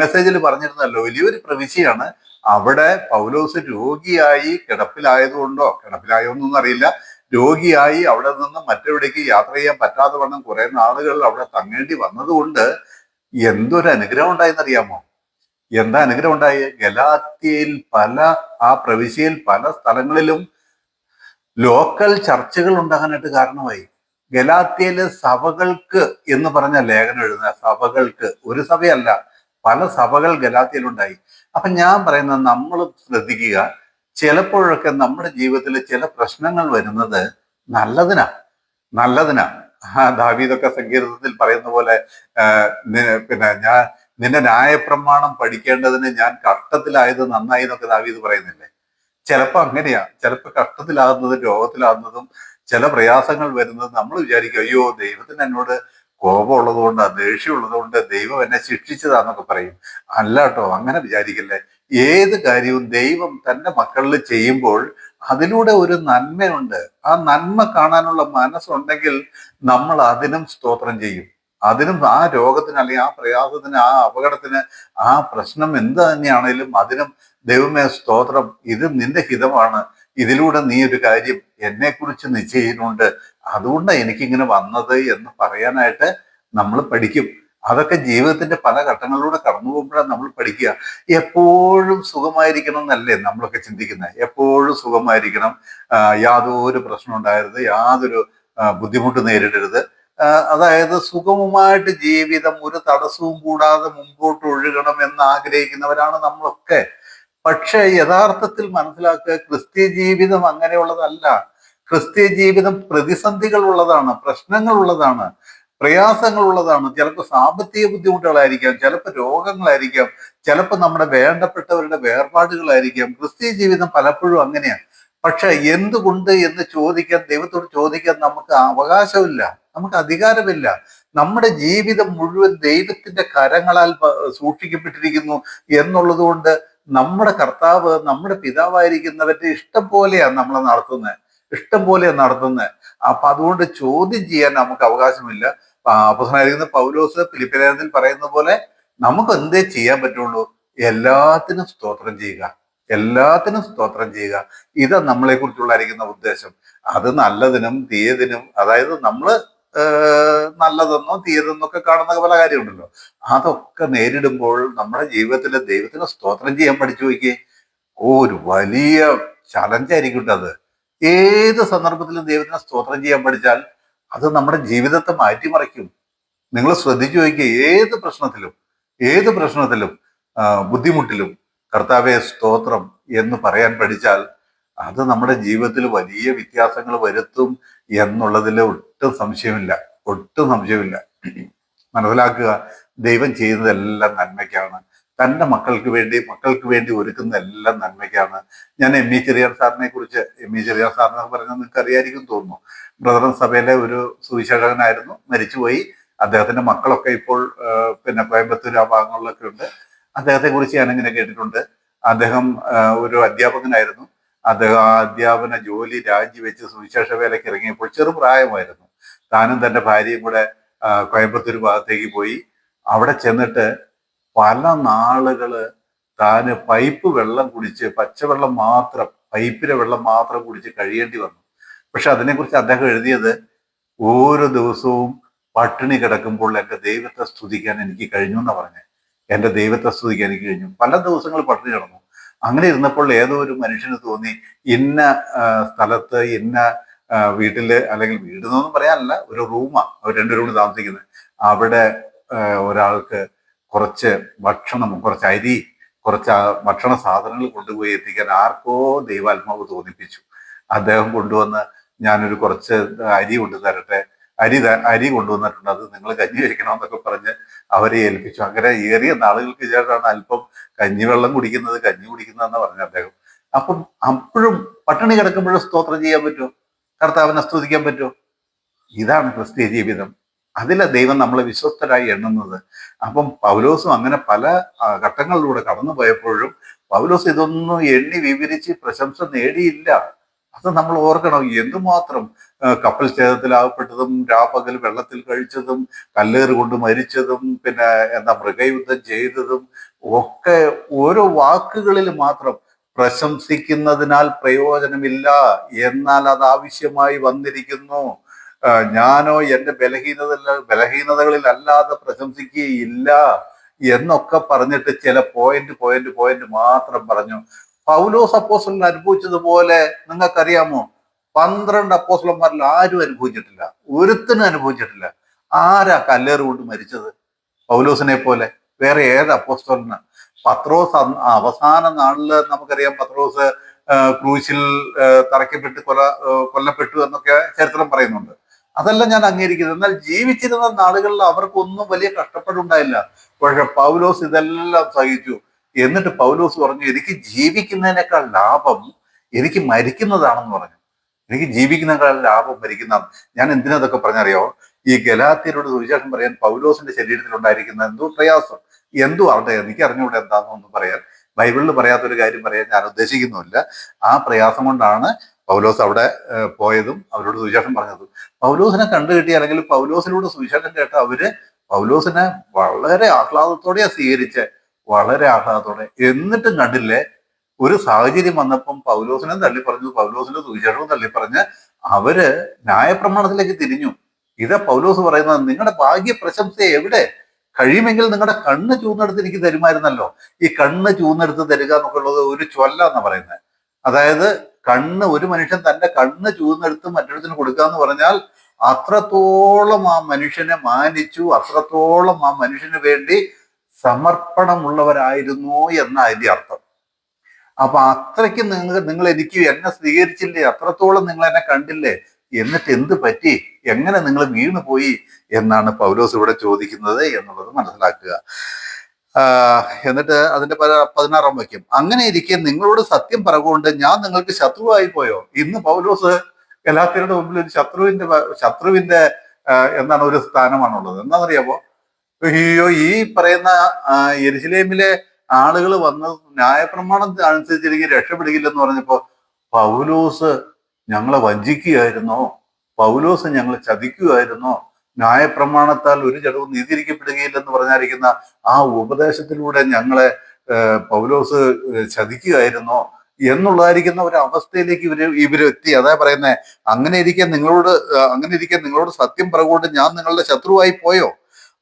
മെസ്സേജിൽ പറഞ്ഞിരുന്നല്ലോ. വലിയൊരു പ്രവിശ്യയാണ്. അവിടെ പൗലോസ് രോഗിയായി കിടപ്പിലായതുകൊണ്ടോ, കിടപ്പിലായോന്നൊന്നും അറിയില്ല, രോഗിയായി അവിടെ നിന്ന് മറ്റെവിടേക്ക് യാത്ര ചെയ്യാൻ പറ്റാതെ വണ്ണം കുറെ നാളുകൾ അവിടെ തങ്ങേണ്ടി വന്നതുകൊണ്ട് എന്തൊരു അനുഗ്രഹം ഉണ്ടായെന്നറിയാമോ? എന്താ അനുഗ്രഹം ഉണ്ടായി? ഗലാത്യയിൽ ആ പ്രവിശ്യയിൽ പല സ്ഥലങ്ങളിലും ലോക്കൽ ചർച്ചകൾ ഉണ്ടാകാനായിട്ട് കാരണമായി. ഗലാത്യയിലെ സഭകൾക്ക് എന്ന് പറഞ്ഞ ലേഖനം എഴുതുന്ന സഭകൾക്ക്, ഒരു സഭയല്ല, പല സഭകൾ ഗലാത്യയിലുണ്ടായി. അപ്പൊ ഞാൻ പറയുന്നത്, നമ്മൾ ശ്രദ്ധിക്കുക, ചിലപ്പോഴൊക്കെ നമ്മുടെ ജീവിതത്തിൽ ചില പ്രശ്നങ്ങൾ വരുന്നത് നല്ലതിനാ. ദാവീദൊക്കെ സങ്കീർത്തനത്തിൽ പറയുന്ന പോലെ, നിന്റെ ന്യായപ്രമാണം പഠിക്കേണ്ടതിന് ഞാൻ കഷ്ടത്തിലായത് നന്നായി എന്നൊക്കെ ദാവീദ് പറയുന്നില്ലേ? ചിലപ്പോ അങ്ങനെയാ. ചിലപ്പോ കഷ്ടത്തിലാകുന്നതും രോഗത്തിലാകുന്നതും ചില പ്രയാസങ്ങൾ വരുന്നത് നമ്മൾ വിചാരിക്കും, അയ്യോ, ദൈവത്തിന് എന്നോട് കോപമുള്ളത് കൊണ്ട്, ദേഷ്യമുള്ളത് കൊണ്ട് ദൈവം എന്നെ ശിക്ഷിച്ചതാന്നൊക്കെ പറയും. അല്ല കേട്ടോ, അങ്ങനെ വിചാരിക്കല്ലേ. ഏത് കാര്യവും ദൈവം തന്റെ മക്കളിൽ ചെയ്യുമ്പോൾ അതിലൂടെ ഒരു നന്മയുണ്ട്. ആ നന്മ കാണാനുള്ള മനസ്സുണ്ടെങ്കിൽ നമ്മൾ അതിനും സ്തോത്രം ചെയ്യും. അതിനും, ആ രോഗത്തിന് അല്ലെങ്കിൽ ആ പ്രയാസത്തിന്, ആ അപകടത്തിന്, ആ പ്രശ്നം എന്ത് തന്നെയാണേലും അതിനും ദൈവമേ സ്തോത്രം, ഇത് നിന്റെ ഹിതമാണ്, ഇതിലൂടെ നീ ഒരു കാര്യം എന്നെക്കുറിച്ച് നിശ്ചയിക്കുന്നുണ്ട്, അതുകൊണ്ടാണ് എനിക്കിങ്ങനെ വന്നത് എന്ന് പറയാനായിട്ട് നമ്മൾ പഠിക്കും. അതൊക്കെ ജീവിതത്തിന്റെ പല ഘട്ടങ്ങളിലൂടെ കടന്നു പോകുമ്പോഴാണ് നമ്മൾ പഠിക്കുക. എപ്പോഴും സുഖമായിരിക്കണം എന്നല്ലേ നമ്മളൊക്കെ ചിന്തിക്കുന്നത്. എപ്പോഴും സുഖമായിരിക്കണം, യാതൊരു പ്രശ്നം ഉണ്ടാകരുത്, യാതൊരു ബുദ്ധിമുട്ട് നേരിടരുത്. അതായത് സുഗമമായിട്ട് ജീവിതം ഒരു തടസ്സവും കൂടാതെ മുമ്പോട്ട് ഒഴുകണം എന്ന് ആഗ്രഹിക്കുന്നവരാണ് നമ്മളൊക്കെ. പക്ഷെ യഥാർത്ഥത്തിൽ മനസ്സിലാക്കുക, ക്രിസ്തീയ ജീവിതം അങ്ങനെയുള്ളതല്ല. ക്രിസ്തീയ ജീവിതം പ്രതിസന്ധികൾ ഉള്ളതാണ്, പ്രശ്നങ്ങൾ ഉള്ളതാണ്, പ്രയാസങ്ങൾ ഉള്ളതാണ്. ചിലപ്പോൾ സാമ്പത്തിക ബുദ്ധിമുട്ടുകളായിരിക്കാം, ചിലപ്പോൾ രോഗങ്ങളായിരിക്കാം, ചിലപ്പോൾ നമ്മുടെ വേണ്ടപ്പെട്ടവരുടെ വേർപാടുകളായിരിക്കാം. ക്രിസ്തീയ ജീവിതം പലപ്പോഴും അങ്ങനെയാണ്. പക്ഷെ എന്തുകൊണ്ട് എന്ന് ചോദിക്കാൻ, ദൈവത്തോട് ചോദിക്കാൻ നമുക്ക് അവകാശമില്ല, നമുക്ക് അധികാരമില്ല. നമ്മുടെ ജീവിതം മുഴുവൻ ദൈവത്തിന്റെ കരങ്ങളാൽ സൂക്ഷിക്കപ്പെട്ടിരിക്കുന്നു എന്നുള്ളത് കൊണ്ട് നമ്മുടെ കർത്താവ്, നമ്മുടെ പിതാവായിരിക്കുന്നവരുടെ ഇഷ്ടം പോലെയാണ് നമ്മളെ നടത്തുന്നത്, ഇഷ്ടം പോലെയാണ് നടത്തുന്നത്. അപ്പൊ അതുകൊണ്ട് ചോദ്യം ചെയ്യാൻ നമുക്ക് അവകാശമില്ല. അപ്പോസ്തലനായിരിക്കുന്ന പൗലോസ് ഫിലിപ്പിലേഖനത്തിൽ പറയുന്ന പോലെ നമുക്ക് എന്തേ ചെയ്യാൻ പറ്റുള്ളൂ? എല്ലാത്തിനും സ്തോത്രം ചെയ്യുക, എല്ലാത്തിനും സ്തോത്രം ചെയ്യുക. ഇത് നമ്മളെ കുറിച്ചുള്ളായിരിക്കുന്ന ഉദ്ദേശം. അത് നല്ലതിനും തീയതിനും, അതായത് നമ്മള് നല്ലതെന്നോ തീയതെന്നോ ഒക്കെ കാണുന്ന പല കാര്യമുണ്ടല്ലോ, അതൊക്കെ നേരിടുമ്പോൾ നമ്മുടെ ജീവിതത്തിൽ ദൈവത്തിന് സ്തോത്രം ചെയ്യാൻ പഠിച്ചു നോക്കിയേ. ഒരു വലിയ ചലഞ്ചായിരിക്കും അത്. ഏത് സന്ദർഭത്തിലും ദൈവത്തിന് സ്തോത്രം ചെയ്യാൻ പഠിച്ചാൽ അത് നമ്മുടെ ജീവിതത്തെ മാറ്റിമറിക്കും. നിങ്ങൾ ശ്രദ്ധിച്ചു നോക്കിയേ, ഏത് പ്രശ്നത്തിലും ബുദ്ധിമുട്ടിലും കർത്താവെ സ്തോത്രം എന്ന് പറയാൻ പഠിച്ചാൽ അത് നമ്മുടെ ജീവിതത്തിൽ വലിയ വ്യത്യാസങ്ങൾ വരുത്തും എന്നുള്ളതിൽ ഒട്ടും സംശയമില്ല, ഒട്ടും സംശയമില്ല. മനസ്സിലാക്കുക, ദൈവം ചെയ്യുന്നതെല്ലാം നന്മയ്ക്കാണ്. തൻ്റെ മക്കൾക്ക് വേണ്ടി ഒരുക്കുന്നതെല്ലാം നന്മയ്ക്കാണ്. ഞാൻ എം ഇ ചെറിയാൻ സാറിനെ കുറിച്ച്, പറഞ്ഞത് നിങ്ങൾക്ക് അറിയായിരിക്കും തോന്നുന്നു. ബ്രദറൻ സഭയിലെ ഒരു സുവിശേഷകനായിരുന്നു, മരിച്ചുപോയി. അദ്ദേഹത്തിന്റെ മക്കളൊക്കെ ഇപ്പോൾ പിന്നെ കോയമ്പത്തൂർ ആ ഭാഗങ്ങളിലൊക്കെ ഉണ്ട്. അദ്ദേഹത്തെ കുറിച്ച് ഞാനിങ്ങനെ കേട്ടിട്ടുണ്ട്. അദ്ദേഹം ഒരു അധ്യാപകനായിരുന്നു. അദ്ദേഹം ആ അധ്യാപന ജോലി രാജിവെച്ച് സുവിശേഷ വേലയ്ക്ക് ഇറങ്ങിയപ്പോൾ ചെറുപ്രായമായിരുന്നു. താനും തന്റെ ഭാര്യയും കൂടെ കോയമ്പത്തൂർ ഭാഗത്തേക്ക് പോയി. അവിടെ ചെന്നിട്ട് പല നാളുകള് താന് പൈപ്പ് വെള്ളം കുടിച്ച്, പച്ചവെള്ളം മാത്രം, പൈപ്പിലെ വെള്ളം മാത്രം കുടിച്ച് കഴിയേണ്ടി വന്നു. പക്ഷെ അതിനെക്കുറിച്ച് അദ്ദേഹം എഴുതിയത്, ഓരോ ദിവസവും പട്ടിണി കിടക്കുമ്പോൾ എൻ്റെ ദൈവത്തെ സ്തുതിക്കാൻ എനിക്ക് കഴിഞ്ഞു എന്നാ പറഞ്ഞത്. എൻ്റെ ദൈവത്തെ സ്തുതിക്കാൻ എനിക്ക് കഴിഞ്ഞു. പല ദിവസങ്ങൾ പട്ടിണി കിടന്നു. അങ്ങനെ ഇരുന്നപ്പോൾ ഏതോ ഒരു മനുഷ്യന് തോന്നി, ഇന്ന സ്ഥലത്ത്, ഇന്ന വീട്ടില്, അല്ലെങ്കിൽ വീടെന്നൊന്നും പറയാനല്ല, ഒരു റൂമാണ്, അവർ 2 റൂമിൽ താമസിക്കുന്നത്. അവിടെ ഒരാൾക്ക് കുറച്ച് ഭക്ഷണം, കുറച്ച് അരി, കുറച്ച് ഭക്ഷണ സാധനങ്ങൾ കൊണ്ടുപോയി എത്തിക്കാൻ ആർക്കോ ദൈവാത്മാവ് തോന്നിപ്പിച്ചു. അദ്ദേഹം കൊണ്ടുവന്ന്, ഞാനൊരു കുറച്ച് അരി കൊണ്ടു തരട്ടെ, അരി കൊണ്ടുവന്നിട്ടുണ്ട്, അത് നിങ്ങൾ കഞ്ഞി കഴിക്കണമെന്നൊക്കെ പറഞ്ഞ് അവരെ ഏൽപ്പിച്ചു. അങ്ങനെ ഏറിയ നാളുകൾക്ക് ശേഷമാണ് അല്പം കഞ്ഞി കുടിക്കുന്നതെന്ന് പറഞ്ഞ അദ്ദേഹം. അപ്പം അപ്പോഴും പട്ടിണി കിടക്കുമ്പോഴും സ്തോത്രം ചെയ്യാൻ പറ്റുമോ? കർത്താവിനെ സ്തുതിക്കാൻ പറ്റുമോ? ഇതാണ് ക്രിസ്തീയ ജീവിതം. അതിലെ ദൈവം നമ്മളെ വിശ്വസ്തരായി എണ്ണുന്നത്. അപ്പം പൗലോസും അങ്ങനെ പല ഘട്ടങ്ങളിലൂടെ കടന്നു പോയപ്പോഴും പൗലോസ് ഇതൊന്നും എണ്ണി വിവരിച്ച് പ്രശംസ നേടിയില്ല. അത് നമ്മൾ ഓർക്കണം. എന്തുമാത്രം കപ്പൽ ഛേദത്തിലാകപ്പെട്ടതും, രാപ്പകൽ വെള്ളത്തിൽ കഴിച്ചതും, കല്ലേറ് കൊണ്ട് മരിച്ചതും, പിന്നെ മൃഗയുദ്ധം ചെയ്തതും ഒക്കെ ഓരോ വാക്കുകളിൽ മാത്രം പ്രശംസിക്കുന്നതിനാൽ പ്രയോജനമില്ല, എന്നാൽ അത് ആവശ്യമായി വന്നിരിക്കുന്നു. ഞാനോ എൻ്റെ ബലഹീനതകളിൽ അല്ലാതെ പ്രശംസിക്കുകയില്ല എന്നൊക്കെ പറഞ്ഞിട്ട് ചില പോയിന്റ് മാത്രം പറഞ്ഞു. പൗലോസ് അപ്പോസ്തലൻ അനുഭവിച്ചതുപോലെ നിങ്ങൾക്കറിയാമോ? 12 അപ്പോസ്തലന്മാരിൽ ആരും അനുഭവിച്ചിട്ടില്ല, ഒരുത്തനും അനുഭവിച്ചിട്ടില്ല. ആരാ കല്ലേറ് കൊണ്ട് മരിച്ചത് പൗലോസിനെ പോലെ? വേറെ ഏത് അപ്പോസ്തലന്? പത്രോസ് അവസാന നാളില് നമുക്കറിയാം, പത്രോസ് ക്രൂശിൽ തറയ്ക്കപ്പെട്ട് കൊല്ലപ്പെട്ടു എന്നൊക്കെ ചരിത്രം പറയുന്നുണ്ട്. അതെല്ലാം ഞാൻ അംഗീകരിക്കുന്നത്. എന്നാൽ ജീവിച്ചിരുന്ന നാളുകളിൽ അവർക്കൊന്നും വലിയ കഷ്ടപ്പാടുണ്ടായില്ല. പക്ഷെ പൗലോസ് ഇതെല്ലാം സഹിച്ചു. എന്നിട്ട് പൗലോസ് പറഞ്ഞു, എനിക്ക് ജീവിക്കുന്നതിനേക്കാൾ ലാഭം എനിക്ക് മരിക്കുന്നതാണെന്ന് പറഞ്ഞു. എനിക്ക് ജീവിക്കുന്നതിനേക്കാൾ ലാഭം മരിക്കുന്നതാണ്. ഞാൻ എന്തിനതൊക്കെ പറഞ്ഞറിയോ? ഈ ഗലാത്യരോട് സുവിശേഷം പറയാൻ പൗലോസിന്റെ ശരീരത്തിൽ ഉണ്ടായിരിക്കുന്ന എന്തോ പ്രയാസം, എന്തോ ആവട്ടെ, എനിക്ക് അറിഞ്ഞുകൂടെ എന്താണെന്നൊന്നും പറയാൻ, ബൈബിളിൽ പറയാത്തൊരു കാര്യം പറയാൻ ഞാൻ ഉദ്ദേശിക്കുന്നുമില്ല. ആ പ്രയാസം കൊണ്ടാണ് പൗലോസ് അവിടെ പോയതും അവരോട് സുവിശേഷം പറഞ്ഞതും. പൗലോസിനെ കണ്ടു കിട്ടി, അല്ലെങ്കിൽ പൗലോസിലൂടെ സുവിശേഷം കേട്ട അവര് പൗലോസിനെ വളരെ ആഹ്ലാദത്തോടെയാ സ്വീകരിച്ച്, വളരെ ആഹ്ലാദത്തോടെ. എന്നിട്ടും കണ്ടില്ലേ, ഒരു സാഹചര്യം വന്നപ്പം പൗലോസിനെ തള്ളിപ്പറഞ്ഞു, പൗലോസിന്റെ സുവിശേഷവും തള്ളിപ്പറഞ്ഞ് അവര് ന്യായപ്രമാണത്തിലേക്ക് തിരിഞ്ഞു. ഇതാ പൗലോസ് പറയുന്നത്, നിങ്ങളുടെ ഭാഗ്യ പ്രശംസ എവിടെ? കഴിയുമെങ്കിൽ നിങ്ങളുടെ കണ്ണ് ചൂന്നെടുത്ത് എനിക്ക് തരുമായിരുന്നല്ലോ. ഈ കണ്ണ് ചൂന്നെടുത്ത് തരിക എന്നൊക്കെ ഉള്ളത് ഒരു ചൊല്ല എന്നാ പറയുന്നത്. അതായത് ഒരു മനുഷ്യൻ തന്റെ കണ്ണ് ചൂന്നെടുത്ത് മറ്റൊരുത്തിന് കൊടുക്കുക എന്ന് പറഞ്ഞാൽ അത്രത്തോളം ആ മനുഷ്യനെ മാനിച്ചു, അത്രത്തോളം ആ മനുഷ്യന് വേണ്ടി സമർപ്പണമുള്ളവരായിരുന്നു എന്ന അതിന്റെ അർത്ഥം. അപ്പൊ അത്രയ്ക്ക് നിങ്ങൾ എന്നെ സ്വീകരിച്ചില്ലേ, അത്രത്തോളം നിങ്ങൾ എന്നെ കണ്ടില്ലേ, എന്നിട്ട് എന്ത് പറ്റി, എങ്ങനെ നിങ്ങൾ വീണു പോയി എന്നാണ് പൗലോസ് ഇവിടെ ചോദിക്കുന്നത് എന്നുള്ളത് മനസ്സിലാക്കുക. എന്നിട്ട് അതിന്റെ 16-ാം വാക്യം, അങ്ങനെ ഇരിക്കെ നിങ്ങളോട് സത്യം പറഞ്ഞുകൊണ്ട് ഞാൻ നിങ്ങൾക്ക് ശത്രുവായി പോയോ? ഇന്ന് പൗലോസ് ഗലാത്യരുടെ മുമ്പിൽ ഒരു ശത്രുവിന്റെ എന്താണ് ഒരു സ്ഥാനമാണുള്ളത്. എന്താണെന്നറിയാമോ? അയ്യോ, ഈ പറയുന്ന യെരുശലേമിലെ ആളുകൾ വന്ന് ന്യായപ്രമാണം അനുസരിച്ചിരിക്കും രക്ഷപ്പെടുകയില്ലെന്ന് പറഞ്ഞപ്പോ പൗലോസ് ഞങ്ങളെ വഞ്ചിക്കുകയായിരുന്നോ? പൗലോസ് ഞങ്ങളെ ചതിക്കുകയായിരുന്നോ? ന്യായപ്രമാണത്താൽ ഒരു ജഡവും നീതിരിക്കപ്പെടുകയില്ലെന്ന് പറഞ്ഞായിരിക്കുന്ന ആ ഉപദേശത്തിലൂടെ ഞങ്ങളെ പൗലോസ് ചതിക്കുകയായിരുന്നോ എന്നുള്ളതായിരിക്കുന്ന ഒരു അവസ്ഥയിലേക്ക് ഇവരെത്തി. അതാ പറയുന്നത്, അങ്ങനെ ഇരിക്കാൻ നിങ്ങളോട് സത്യം പറഞ്ഞുകൊണ്ട് ഞാൻ നിങ്ങളുടെ ശത്രുവായി പോയോ?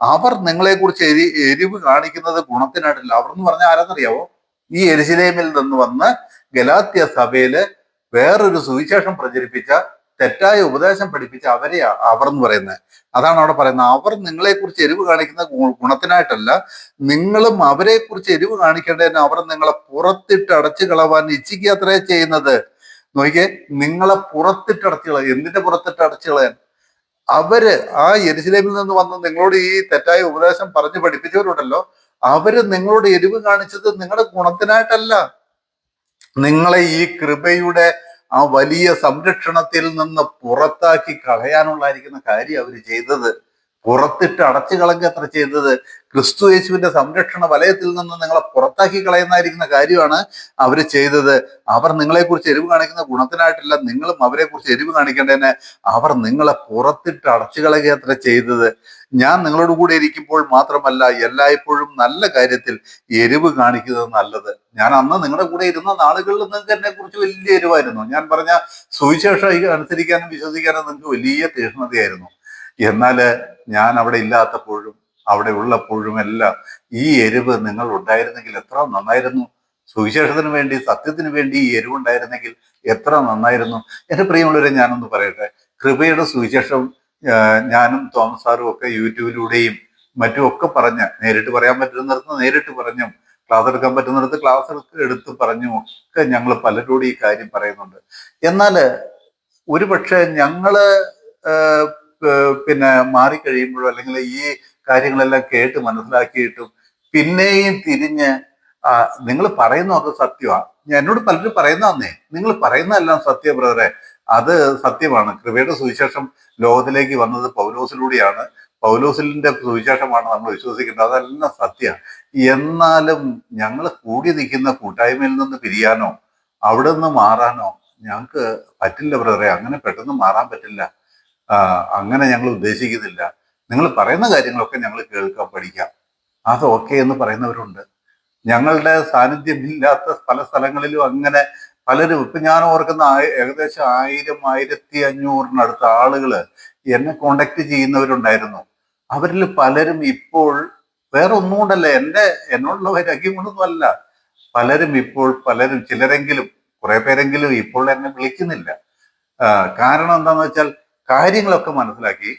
അവർ നിങ്ങളെക്കുറിച്ച് എരിവ് കാണിക്കുന്നത് ഗുണത്തിനായിട്ടില്ല. അവർ എന്ന് പറഞ്ഞാൽ ആരാന്നറിയാവോ? ഈ യെരുശലേമിൽ നിന്ന് വന്ന് ഗലാത്യ സഭയില് വേറൊരു സുവിശേഷം പ്രചരിപ്പിച്ച, തെറ്റായ ഉപദേശം പഠിപ്പിച്ച അവരെയാ അവർ എന്ന് പറയുന്നത്. അതാണ് അവിടെ പറയുന്നത്, അവർ നിങ്ങളെക്കുറിച്ച് എരിവ് കാണിക്കുന്ന ഗുണത്തിനായിട്ടല്ല, നിങ്ങളും അവരെ കുറിച്ച് എരിവ് കാണിക്കേണ്ടതിന് അവർ നിങ്ങളെ പുറത്തിട്ട് അടച്ചു കളവാൻ ഇച്ഛിക്കാത്രേ ചെയ്യുന്നത്. നോക്കിയേ, നിങ്ങളെ പുറത്തിട്ട് അടച്ചു കളയാൻ. എന്തിന്റെ പുറത്തിട്ട് അടച്ചു കളയാൻ? അവര് ആ യെരുശലേമിൽ നിന്ന് വന്ന് നിങ്ങളോട് ഈ തെറ്റായ ഉപദേശം പറഞ്ഞ് പഠിപ്പിച്ചവരുണ്ടല്ലോ, അവര് നിങ്ങളോട് എരിവ് കാണിച്ചത് നിങ്ങളുടെ ഗുണത്തിനായിട്ടല്ല, നിങ്ങളെ ഈ കൃപയുടെ ആ വലിയ സംരക്ഷണത്തിൽ നിന്ന് പുറത്താക്കി കളയാനുള്ളായിരിക്കുന്ന കാര്യം അവർ ചെയ്തത്. പുറത്തിട്ട് അടച്ചു കളഞ്ഞ അത്ര ചെയ്തത്. ക്രിസ്തു യേശുവിന്റെ സംരക്ഷണ വലയത്തിൽ നിന്ന് നിങ്ങളെ പുറത്താക്കി കളയുന്നതായിരിക്കുന്ന കാര്യമാണ് അവർ ചെയ്തത്. അവർ നിങ്ങളെക്കുറിച്ച് എരിവ് കാണിക്കുന്ന ഗുണത്തിനായിട്ടില്ല, നിങ്ങളും അവരെക്കുറിച്ച് എരിവ് കാണിക്കേണ്ടതിന് അവർ നിങ്ങളെ പുറത്തിട്ട് അടച്ചു കളയുക അത്ര ചെയ്തത്. ഞാൻ നിങ്ങളോട് കൂടെ ഇരിക്കുമ്പോൾ മാത്രമല്ല, എല്ലായ്പ്പോഴും നല്ല കാര്യത്തിൽ എരിവ് കാണിക്കുന്നത് നല്ലത്. ഞാൻ അന്ന് നിങ്ങളുടെ കൂടെ ഇരുന്ന നാളുകളിൽ നിങ്ങൾക്ക് എന്നെ കുറിച്ച് വലിയ എരിവായിരുന്നു. ഞാൻ പറഞ്ഞ സുവിശേഷം അനുസരിക്കാനും വിശ്വസിക്കാനും നിങ്ങൾക്ക് വലിയ തീഷ്ണതയായിരുന്നു. എന്നാല് ഞാൻ അവിടെ ഇല്ലാത്തപ്പോഴും അവിടെ ഉള്ളപ്പോഴും എല്ലാം ഈ എരിവ് നിങ്ങൾ ഉണ്ടായിരുന്നെങ്കിൽ എത്ര നന്നായിരുന്നു. സുവിശേഷത്തിന് വേണ്ടി, സത്യത്തിന് വേണ്ടി ഈ എരിവുണ്ടായിരുന്നെങ്കിൽ എത്ര നന്നായിരുന്നു. എന്റെ പ്രിയമുള്ളവരെ, ഞാനൊന്ന് പറയട്ടെ, കൃപയുടെ സുവിശേഷം ഞാനും തോമസ് സാറും ഒക്കെ യൂട്യൂബിലൂടെയും മറ്റും ഒക്കെ പറഞ്ഞ്, നേരിട്ട് പറയാൻ പറ്റുന്നിടത്ത് നേരിട്ട് പറഞ്ഞും, ക്ലാസ് എടുക്കാൻ പറ്റുന്നിടത്ത് ക്ലാസ് എടുത്ത് പറഞ്ഞും ഒക്കെ ഞങ്ങൾ പലരോടും ഈ കാര്യം പറയുന്നുണ്ട്. എന്നാല് ഒരുപക്ഷെ ഞങ്ങള് പിന്നെ മാറിക്കഴിയുമ്പോഴോ അല്ലെങ്കിൽ ഈ കാര്യങ്ങളെല്ലാം കേട്ട് മനസ്സിലാക്കിയിട്ടും പിന്നെയും തിരിഞ്ഞ് നിങ്ങൾ പറയുന്നതൊക്കെ സത്യമാണ്, എന്നോട് പലരും പറയുന്നതന്നേ, നിങ്ങൾ പറയുന്നതെല്ലാം സത്യ ബ്രദറെ, അത് സത്യമാണ്. കൃപയുടെ സുവിശേഷം ലോകത്തിലേക്ക് വന്നത് പൗലോസിലൂടെയാണ്, പൗലോസിന്റെ സുവിശേഷമാണ് നമ്മൾ വിശ്വസിക്കേണ്ടത്, അതെല്ലാം സത്യമാണ്. എന്നാലും ഞങ്ങൾ കൂടി നിൽക്കുന്ന കൂട്ടായ്മയിൽ നിന്ന് പിരിയാനോ അവിടെ നിന്ന് മാറാനോ ഞങ്ങൾക്ക് പറ്റില്ല ബ്രദറെ. അങ്ങനെ പെട്ടെന്ന് മാറാൻ പറ്റില്ല. അങ്ങനെ ഞങ്ങൾ ഉദ്ദേശിക്കുന്നില്ല. നിങ്ങൾ പറയുന്ന കാര്യങ്ങളൊക്കെ ഞങ്ങൾ കേൾക്കാം, പഠിക്കാം, അത് ഓക്കെ എന്ന് പറയുന്നവരുണ്ട്. ഞങ്ങളുടെ സാന്നിധ്യമില്ലാത്ത പല സ്ഥലങ്ങളിലും അങ്ങനെ പലരും, ഇപ്പൊ ഞാൻ ഓർക്കുന്ന ഏകദേശം 1000-1500 ആളുകള് എന്നെ കോണ്ടാക്ട് ചെയ്യുന്നവരുണ്ടായിരുന്നു. അവരിൽ പലരും ഇപ്പോൾ വേറെ ഒന്നും കൊണ്ടല്ല, എന്നോടുള്ള വൈരാഗ്യം കൊണ്ടൊന്നും അല്ല, ചിലരെങ്കിലും, കുറെ പേരെങ്കിലും ഇപ്പോൾ എന്നെ വിളിക്കുന്നില്ല. കാരണം എന്താന്ന് വെച്ചാൽ കാര്യങ്ങളൊക്കെ മനസ്സിലാക്കി.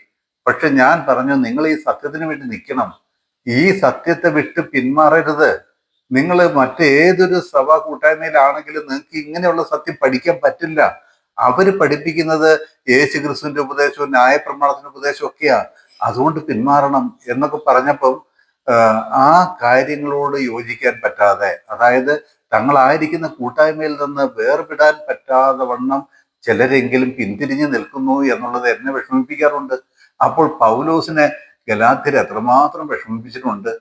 പക്ഷെ ഞാൻ പറഞ്ഞു, നിങ്ങൾ ഈ സത്യത്തിന് വേണ്ടി നിൽക്കണം, ഈ സത്യത്തെ വിട്ട് പിന്മാറരുത്. നിങ്ങൾ മറ്റേതൊരു സഭാ കൂട്ടായ്മയിലാണെങ്കിലും നിങ്ങൾക്ക് ഇങ്ങനെയുള്ള സത്യം പഠിക്കാൻ പറ്റില്ല. അവര് പഠിപ്പിക്കുന്നത് യേശു ക്രിസ്തുവിന്റെ ഉപദേശവും ന്യായപ്രമാണത്തിന്റെ ഉപദേശവും ഒക്കെയാ, അതുകൊണ്ട് പിന്മാറണം എന്നൊക്കെ പറഞ്ഞപ്പം ആ കാര്യങ്ങളോട് യോജിക്കാൻ പറ്റാതെ, അതായത് തങ്ങളായിരിക്കുന്ന കൂട്ടായ്മയിൽ നിന്ന് വേർപെടാൻ പറ്റാതെ വണ്ണം ചിലരെങ്കിലും പിന്തിരിഞ്ഞു നിൽക്കുന്നു എന്നുള്ളത് എന്നെ വിഷമിപ്പിക്കാറുണ്ട്. അപ്പോൾ പൗലോസിനെ ഗലാത്യർ എത്രമാത്രം വിഷമിപ്പിച്ചിട്ടുണ്ട്.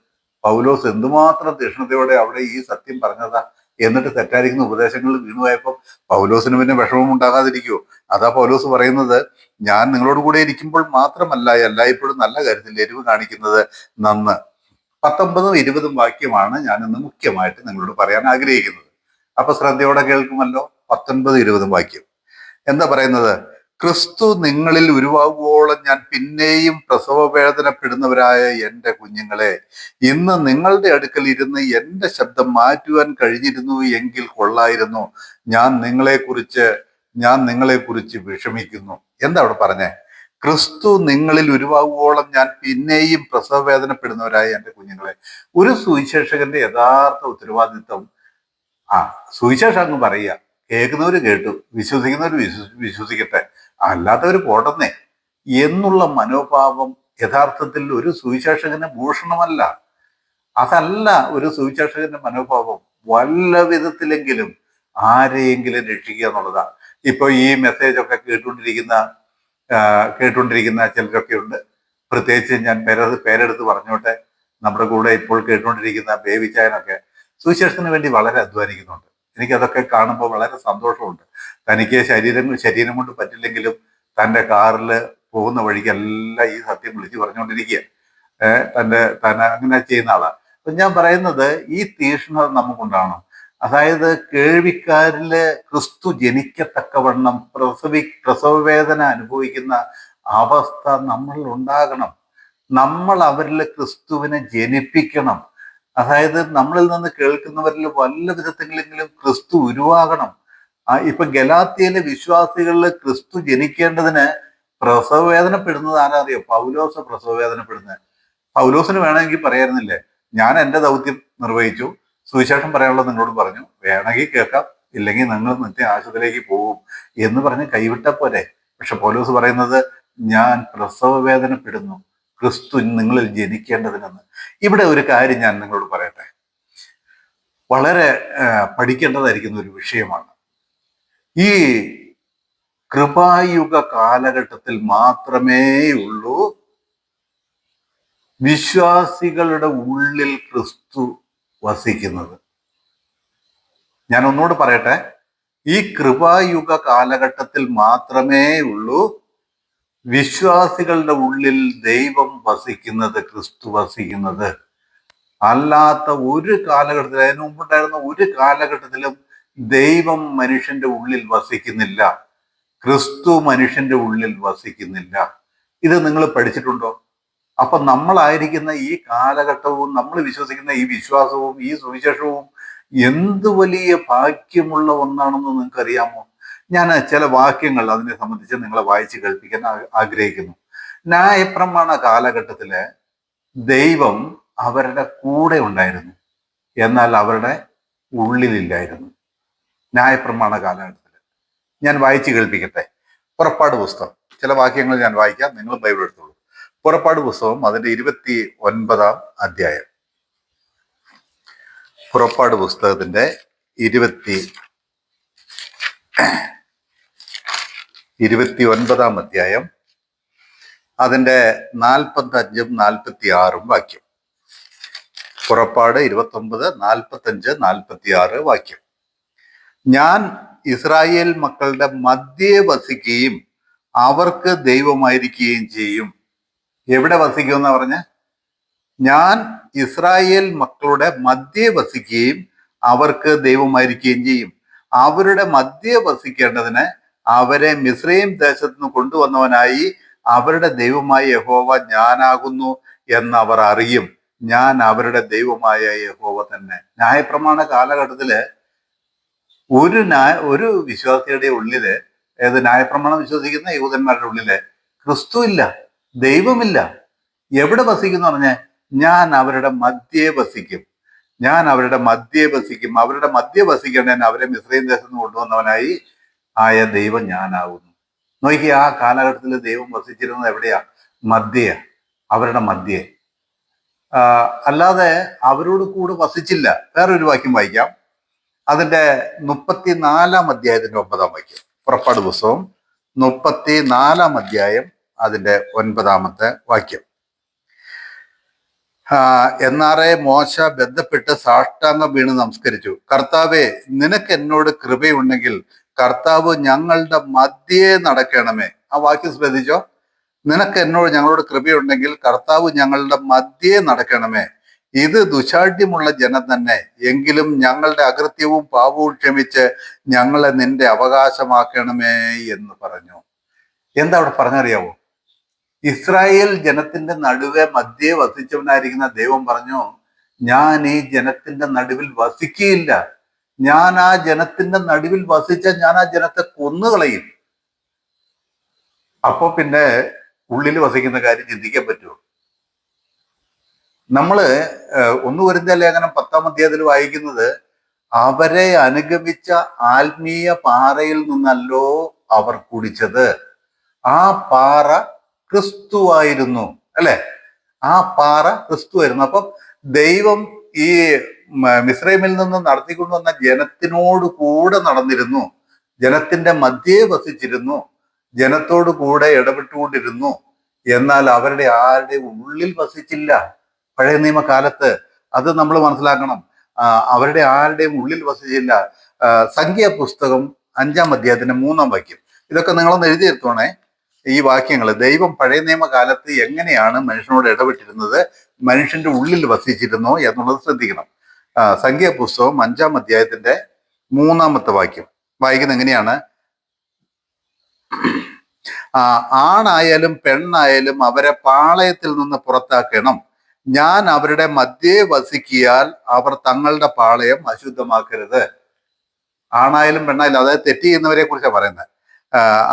പൗലോസ് എന്തുമാത്രം തീഷ്ണതയോടെ അവിടെ ഈ സത്യം പറഞ്ഞതാ. എന്നിട്ട് തെറ്റായിരിക്കുന്ന ഉപദേശങ്ങളിൽ വീണുപോയപ്പോൾ പൗലോസിന് പിന്നെ വിഷമം ഉണ്ടാകാതിരിക്കുമോ? അതാ പൗലോസ് പറയുന്നത്, ഞാൻ നിങ്ങളോട് കൂടെ ഇരിക്കുമ്പോൾ മാത്രമല്ല, എല്ലായ്പ്പോഴും നല്ല കാര്യത്തിൽ എരിവ് കാണിക്കുന്നത് നന്ന്. 19-20 വാക്യമാണ് ഞാൻ ഇന്ന് മുഖ്യമായിട്ട് നിങ്ങളോട് പറയാൻ ആഗ്രഹിക്കുന്നത്. അപ്പൊ ശ്രദ്ധയോടെ കേൾക്കുമല്ലോ. 19, 20 വാക്യം എന്താ പറയുന്നത്? ക്രിസ്തു നിങ്ങളിൽ ഉരുവാകുവോളം ഞാൻ പിന്നെയും പ്രസവ വേദനപ്പെടുന്നവരായ എൻ്റെ കുഞ്ഞുങ്ങളെ, ഇന്ന് നിങ്ങളുടെ അടുക്കൽ ഇരുന്ന് എൻ്റെ ശബ്ദം മാറ്റുവാൻ കഴിഞ്ഞിരുന്നു എങ്കിൽ കൊള്ളായിരുന്നു. ഞാൻ നിങ്ങളെക്കുറിച്ച് വിഷമിക്കുന്നു. എന്താ അവിടെ പറഞ്ഞേ? ക്രിസ്തു നിങ്ങളിൽ ഉരുവാകുവോളം ഞാൻ പിന്നെയും പ്രസവ വേദനപ്പെടുന്നവരായ എൻ്റെ കുഞ്ഞുങ്ങളെ. ഒരു സുവിശേഷകന്റെ യഥാർത്ഥ ഉത്തരവാദിത്വം സുവിശേഷം അങ്ങ് പറയുക, കേൾക്കുന്നവര് കേട്ടു, വിശ്വസിക്കുന്നവർ വിശ്വസിക്കട്ടെ, അല്ലാത്തവർ പോട്ടെന്നേ എന്നുള്ള മനോഭാവം യഥാർത്ഥത്തിൽ ഒരു സുവിശേഷകന് ഭൂഷണമല്ല. അതല്ല ഒരു സുവിശേഷകന്റെ മനോഭാവം. വല്ല വിധത്തിലെങ്കിലും ആരെയെങ്കിലും രക്ഷിക്കുക എന്നുള്ളതാ. ഇപ്പൊ ഈ മെസ്സേജ് ഒക്കെ കേട്ടുകൊണ്ടിരിക്കുന്ന ചിലരൊക്കെ ഉണ്ട്. പ്രത്യേകിച്ച് ഞാൻ പേരെടുത്ത് പറഞ്ഞോട്ടെ, നമ്മുടെ കൂടെ ഇപ്പോൾ കേട്ടുകൊണ്ടിരിക്കുന്ന ബേബിച്ചായനൊക്കെ സുവിശേഷത്തിന് വേണ്ടി വളരെ അധ്വാനിക്കുന്നുണ്ട്. എനിക്കതൊക്കെ കാണുമ്പോൾ വളരെ സന്തോഷമുണ്ട്. തനിക്ക് ശരീരം കൊണ്ട് പറ്റില്ലെങ്കിലും തൻ്റെ കാറിൽ പോകുന്ന വഴിക്കെല്ലാം ഈ സത്യം വിളിച്ചു പറഞ്ഞുകൊണ്ടിരിക്കുക. താൻ അങ്ങനെ ചെയ്യുന്ന ആളാണ്. അപ്പൊ ഞാൻ പറയുന്നത്, ഈ തീക്ഷ്ണത നമുക്കുണ്ടാവണം. അതായത് കേൾവിക്കാരില് ക്രിസ്തു ജനിക്കത്തക്കവണ്ണം പ്രസവവേദന അനുഭവിക്കുന്ന അവസ്ഥ നമ്മളിൽ ഉണ്ടാകണം. നമ്മൾ അവരിൽ ക്രിസ്തുവിനെ ജനിപ്പിക്കണം. അതായത് നമ്മളിൽ നിന്ന് കേൾക്കുന്നവരിൽ വല്ല വിധത്തിലെങ്കിലും ക്രിസ്തു ഉരുവാകണം. ഇപ്പൊ ഗലാത്യയിലെ വിശ്വാസികളിൽ ക്രിസ്തു ജനിക്കേണ്ടതിന് പ്രസവവേദനപ്പെടുന്നത് ആരാറിയോ? പൗലോസ് പ്രസവവേദനപ്പെടുന്നത്. പൗലോസിന് വേണമെങ്കിൽ പറയായിരുന്നില്ലേ, ഞാൻ എൻ്റെ ദൗത്യം നിർവഹിച്ചു, സുവിശേഷം പറയാനുള്ളത് നിങ്ങളോട് പറഞ്ഞു, വേണമെങ്കിൽ കേൾക്കാം, ഇല്ലെങ്കിൽ നിങ്ങൾ നിത്യ ആശുപത്രിയിലേക്ക് പോകും എന്ന് പറഞ്ഞ് കൈവിട്ട പോരെ. പക്ഷെ പൗലോസ് പറയുന്നത്, ഞാൻ പ്രസവവേദനപ്പെടുന്നു ക്രിസ്തു നിങ്ങളിൽ ജനിക്കേണ്ടതിനെന്ന്. ഇവിടെ ഒരു കാര്യം ഞാൻ നിങ്ങളോട് പറയട്ടെ, വളരെ പഠിക്കേണ്ടതായിരിക്കുന്ന ഒരു വിഷയമാണ്. ഈ കൃപായുഗ കാലഘട്ടത്തിൽ മാത്രമേ ഉള്ളൂ വിശ്വാസികളുടെ ഉള്ളിൽ ക്രിസ്തു വസിക്കുന്നത്. ഞാൻ ഒന്നുകൂടെ പറയട്ടെ, ഈ കൃപായുഗ കാലഘട്ടത്തിൽ മാത്രമേ ഉള്ളൂ വിശ്വാസികളുടെ ഉള്ളിൽ ദൈവം വസിക്കുന്നത്, ക്രിസ്തു വസിക്കുന്നത്. അല്ലാത്ത ഒരു കാലഘട്ടത്തിൽ, അതിനു മുമ്പുണ്ടായിരുന്ന ഒരു കാലഘട്ടത്തിലും ദൈവം മനുഷ്യന്റെ ഉള്ളിൽ വസിക്കുന്നില്ല, ക്രിസ്തു മനുഷ്യന്റെ ഉള്ളിൽ വസിക്കുന്നില്ല. ഇത് നിങ്ങൾ പഠിച്ചിട്ടുണ്ടോ? അപ്പൊ നമ്മളായിരിക്കുന്ന ഈ കാലഘട്ടവും നമ്മൾ വിശ്വസിക്കുന്ന ഈ വിശ്വാസവും ഈ സുവിശേഷവും എന്ത് വലിയ ഭാഗ്യമുള്ള ഒന്നാണെന്ന് നിങ്ങൾക്ക് അറിയാമോ? ഞാൻ ചില വാക്യങ്ങൾ അതിനെ സംബന്ധിച്ച് നിങ്ങളെ വായിച്ച് കേൾപ്പിക്കാൻ ആഗ്രഹിക്കുന്നു. ന്യായപ്രമാണ കാലഘട്ടത്തില് ദൈവം അവരുടെ കൂടെ ഉണ്ടായിരുന്നു, എന്നാൽ അവരുടെ ഉള്ളിലില്ലായിരുന്നു. ന്യായപ്രമാണ കാലഘട്ടത്തിൽ ഞാൻ വായിച്ച് കേൾപ്പിക്കട്ടെ. പുറപ്പാട് പുസ്തകം ചില വാക്യങ്ങൾ ഞാൻ വായിക്കാം, നിങ്ങൾ ബൈബിൾ എടുത്തോളൂ. പുറപ്പാട് പുസ്തകം അതിന്റെ 29-ാം അധ്യായം. പുറപ്പാട് പുസ്തകത്തിന്റെ 29-ാം അധ്യായം, അതിന്റെ 45-ഉം 46-ഉം വാക്യം. പുറപ്പാട് 29, 45, 46 വാക്യം. ഞാൻ ഇസ്രായേൽ മക്കളുടെ മധ്യേ വസിക്കുകയും അവർക്ക് ദൈവമായിരിക്കുകയും ചെയ്യും. എവിടെ വസിക്കുമെന്നാ പറഞ്ഞ? ഞാൻ ഇസ്രായേൽ മക്കളുടെ മധ്യേ വസിക്കുകയും അവർക്ക് ദൈവമായിരിക്കുകയും ചെയ്യും. അവരുടെ മധ്യേ വസിക്കേണ്ടതിന് അവരെ മിസ്രയീം ദേശത്ത് നിന്ന് കൊണ്ടുവന്നവനായി അവരുടെ ദൈവമായ യഹോവ ഞാനാകുന്നു എന്ന് അവർ അറിയും. ഞാൻ അവരുടെ ദൈവമായ യഹോവ തന്നെ. ന്യായപ്രമാണ കാലഘട്ടത്തില് ഒരു വിശ്വാസിയുടെ ഉള്ളില്, ഏത് ന്യായപ്രമാണം വിശ്വസിക്കുന്ന യഹൂദന്മാരുടെ ഉള്ളില് ക്രിസ്തു ഇല്ല, ദൈവമില്ല. എവിടെ വസിക്കുന്നു പറഞ്ഞ? ഞാൻ അവരുടെ മധ്യേ വസിക്കും, ഞാൻ അവരുടെ മധ്യേ വസിക്കും. അവരുടെ മധ്യേ വസിക്കേണ്ടതിന് അവരെ മിസ്രയീം ദേശത്ത് നിന്ന് കൊണ്ടുവന്നവനായി ആയ ദൈവം ഞാനാകുന്നു. നോക്കി, ആ കാലഘട്ടത്തിൽ ദൈവം വസിച്ചിരുന്നത് എവിടെയാ? മധ്യയാ, അവരുടെ മധ്യേ. അല്ലാതെ അവരോട് കൂടെ വസിച്ചില്ല. വേറൊരു വാക്യം വായിക്കാം, അതിന്റെ 34-ാം അധ്യായത്തിന്റെ 9-ാം വാക്യം. പുറപ്പാട് പുസ്തകം 34-ാം അധ്യായം അതിന്റെ 9-ാമത്തെ വാക്യം. എന്നാറെ മോശ ബന്ധപ്പെട്ട് സാഷ്ടാംഗം വീണ് നമസ്കരിച്ചു. കർത്താവേ, നിനക്ക് എന്നോട് കൃപയുണ്ടെങ്കിൽ കർത്താവ് ഞങ്ങളുടെ മധ്യേ നടക്കണമേ. ആ വാക്യം ശ്രദ്ധിച്ചോ? നിനക്ക് ഞങ്ങളോട് കൃപയുണ്ടെങ്കിൽ കർത്താവ് ഞങ്ങളുടെ മധ്യേ നടക്കണമേ. ഇത് ദുശാഠ്യമുള്ള ജനം തന്നെ, എങ്കിലും ഞങ്ങളുടെ അകൃത്യവും പാപവും ക്ഷമിച്ച് ഞങ്ങളെ നിന്റെ അവകാശമാക്കണമേ എന്ന് പറഞ്ഞു. എന്താ അവിടെ പറഞ്ഞറിയാവോ? ഇസ്രായേൽ ജനത്തിന്റെ നടുവെ മധ്യേ വസിച്ചവനായിരിക്കുന്ന ദൈവം പറഞ്ഞു, ഞാൻ ഈ ജനത്തിന്റെ നടുവിൽ വസിക്കുകയില്ല. ഞാൻ ആ ജനത്തിന്റെ നടുവിൽ വസിച്ച ഞാൻ ആ ജനത്തെ കൊന്നുകളയും. അപ്പൊ പിന്നെ ഉള്ളിൽ വസിക്കുന്ന കാര്യം ചിന്തിക്കാൻ പറ്റുമോ? നമ്മള് 1 കൊരിന്ത്യർ ലേഖനം 10-ാം അധ്യായത്തിൽ വായിക്കുന്നത്, അവരെ അനുഗമിച്ച ആത്മീയ പാറയിൽ നിന്നല്ലോ അവർ കുടിച്ചത്. ആ പാറ ക്രിസ്തുവായിരുന്നു, അല്ലെ? ആ പാറ ക്രിസ്തുവായിരുന്നു. അപ്പം ദൈവം ഈ മിസ്രൈമിൽ നിന്ന് നടത്തിക്കൊണ്ടുവന്ന ജനത്തിനോട് കൂടെ നടന്നിരുന്നു, ജനത്തിന്റെ മധ്യേ വസിച്ചിരുന്നു, ജനത്തോട് കൂടെ ഇടപെട്ടുകൊണ്ടിരുന്നു. എന്നാൽ അവരുടെ ആരുടെ ഉള്ളിൽ വസിച്ചില്ല. പഴയ നിയമകാലത്ത് അത് നമ്മൾ മനസ്സിലാക്കണം. അവരുടെ ആരുടെയും ഉള്ളിൽ വസിച്ചില്ല. സംഖ്യ പുസ്തകം 5-ാം അധ്യായത്തിന്റെ 3-ാം വാക്യം, ഇതൊക്കെ നിങ്ങളൊന്ന് എഴുതിയെടുത്തോണേ. ഈ വാക്യങ്ങൾ ദൈവം പഴയ നിയമകാലത്ത് എങ്ങനെയാണ് മനുഷ്യനോട് ഇടപെട്ടിരുന്നത്, മനുഷ്യന്റെ ഉള്ളിൽ വസിച്ചിരുന്നോ എന്നുള്ളത് ശ്രദ്ധിക്കണം. സംഖ്യ പുസ്തകം 5-ാം അധ്യായത്തിന്റെ 3-ാമത്തെ വാക്യം വായിക്കുന്നത് എങ്ങനെയാണ്? ആണായാലും പെണ്ണായാലും അവരെ പാളയത്തിൽ നിന്ന് പുറത്താക്കണം. ഞാൻ അവരുടെ മധ്യേ വസിക്കിയാൽ അവർ തങ്ങളുടെ പാളയം അശുദ്ധമാക്കരുത്. ആണായാലും പെണ്ണായാലും, അതായത് തെറ്റ് ചെയ്യുന്നവരെ കുറിച്ചാണ് പറയുന്നത്.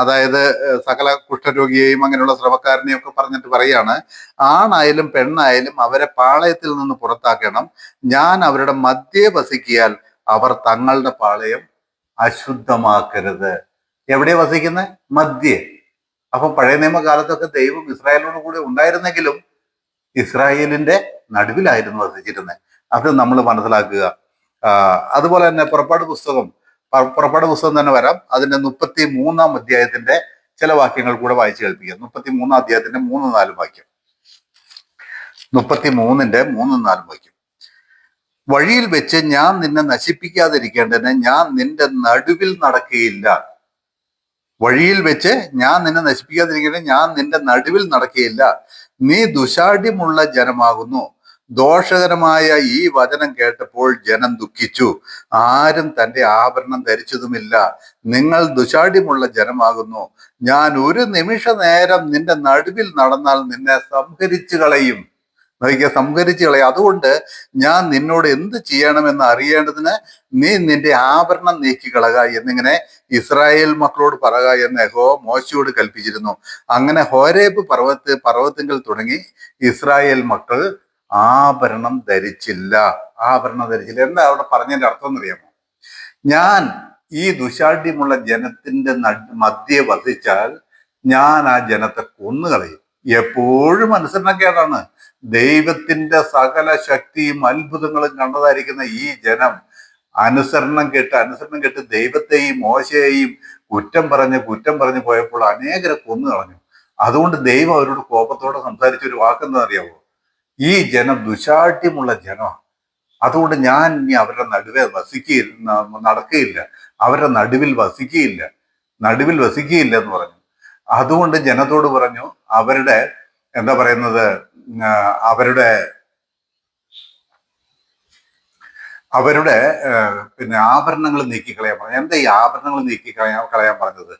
അതായത് സകല കുഷ്ഠരോഗിയെയും അങ്ങനെയുള്ള സ്രവക്കാരനെയും ഒക്കെ പറഞ്ഞിട്ട് പറയാണ്, ആണായാലും പെണ്ണായാലും അവരെ പാളയത്തിൽ നിന്ന് പുറത്താക്കണം. ഞാൻ അവരുടെ മധ്യേ വസിക്കിയാൽ അവർ തങ്ങളുടെ പാളയം അശുദ്ധമാക്കരുത്. എവിടെ വസിക്കുന്നത്? മധ്യേ. അപ്പൊ പഴയ നിയമകാലത്തൊക്കെ ദൈവം ഇസ്രായേലിനോട് കൂടെ ഉണ്ടായിരുന്നെങ്കിലും ഇസ്രായേലിന്റെ നടുവിലായിരുന്നു വസിച്ചിരുന്നത്. അത് നമ്മൾ മനസ്സിലാക്കുക. അതുപോലെ തന്നെ പുറപ്പാട് പുസ്തകം തന്നെ വരാം. അതിന്റെ 33-ാം അധ്യായത്തിന്റെ ചില വാക്യങ്ങൾ കൂടെ വായിച്ചു കേൾപ്പിക്കുക. 33-ാം അധ്യായത്തിന്റെ 3-4 വാക്യം. 33-ന്റെ 3-4 വാക്യം. വഴിയിൽ വെച്ച് ഞാൻ നിന്നെ നശിപ്പിക്കാതിരിക്കേണ്ടതിന് ഞാൻ നിന്റെ നടുവിൽ നടക്കുകയില്ല. വഴിയിൽ വെച്ച് ഞാൻ നിന്നെ നശിപ്പിക്കാതിരിക്കേണ്ടതിന് ഞാൻ നിന്റെ നടുവിൽ നടക്കുകയില്ല. നീ ദുശാഠ്യമുള്ള ജനമാകുന്നു. ദോഷകരമായ ഈ വചനം കേട്ടപ്പോൾ ജനം ദുഃഖിച്ചു. ആരും തന്റെ ആഭരണം ധരിച്ചതുമില്ല. നിങ്ങൾ ദുശാഠ്യമുള്ള ജനമാകുന്നു. ഞാൻ ഒരു നിമിഷ നേരം നിന്റെ നടുവിൽ നടന്നാൽ നിന്നെ സംഹരിച്ചു കളയും. സംഹരിച്ചു കളയും. അതുകൊണ്ട് ഞാൻ നിന്നോട് എന്ത് ചെയ്യണമെന്ന് അറിയേണ്ടതിന് നീ നിന്റെ ആഭരണം നീക്കിക്കളക എന്നിങ്ങനെ ഇസ്രായേൽ മക്കളോട് പറയുക എന്ന് യഹോവ മോശയോട് കൽപ്പിച്ചിരുന്നു. അങ്ങനെ ഹോരേബ് പർവ്വതത്തിങ്കൽ തുടങ്ങി ഇസ്രായേൽ മക്കൾ ആഭരണം ധരിച്ചില്ല. എന്താ അവിടെ പറഞ്ഞതിന്റെ അർത്ഥം എന്നറിയാമോ? ഞാൻ ഈ ദുശാഠ്യമുള്ള ജനത്തിന്റെ മധ്യേ വസിച്ചാൽ ഞാൻ ആ ജനത്തെ കൊന്നുകളയും. എപ്പോഴും അനുസരണക്കേടാണ്. ദൈവത്തിന്റെ സകല ശക്തിയും അത്ഭുതങ്ങളും കണ്ടതായിരിക്കുന്ന ഈ ജനം അനുസരണം കെട്ട് ദൈവത്തെയും മോശയെയും കുറ്റം പറഞ്ഞ് പോയപ്പോൾ അനേകരെ കൊന്നു കളഞ്ഞു. അതുകൊണ്ട് ദൈവം അവരോട് കോപത്തോടെ സംസാരിച്ച ഒരു വാക്കെന്താ അറിയാവോ? ഈ ജനം ദുശാഠ്യമുള്ള ജനമാണ്. അതുകൊണ്ട് ഞാൻ ഇനി അവരുടെ നടുവേ നടക്കുകയില്ല, അവരുടെ നടുവിൽ വസിക്കുകയില്ല എന്ന് പറഞ്ഞു. അതുകൊണ്ട് ജനത്തോട് പറഞ്ഞു, അവരുടെ എന്താ പറയുന്നത്, അവരുടെ പിന്നെ ആഭരണങ്ങൾ നീക്കിക്കളയാൻ പറഞ്ഞു. എന്താ ഈ ആഭരണങ്ങൾ കളയാൻ പറഞ്ഞത്?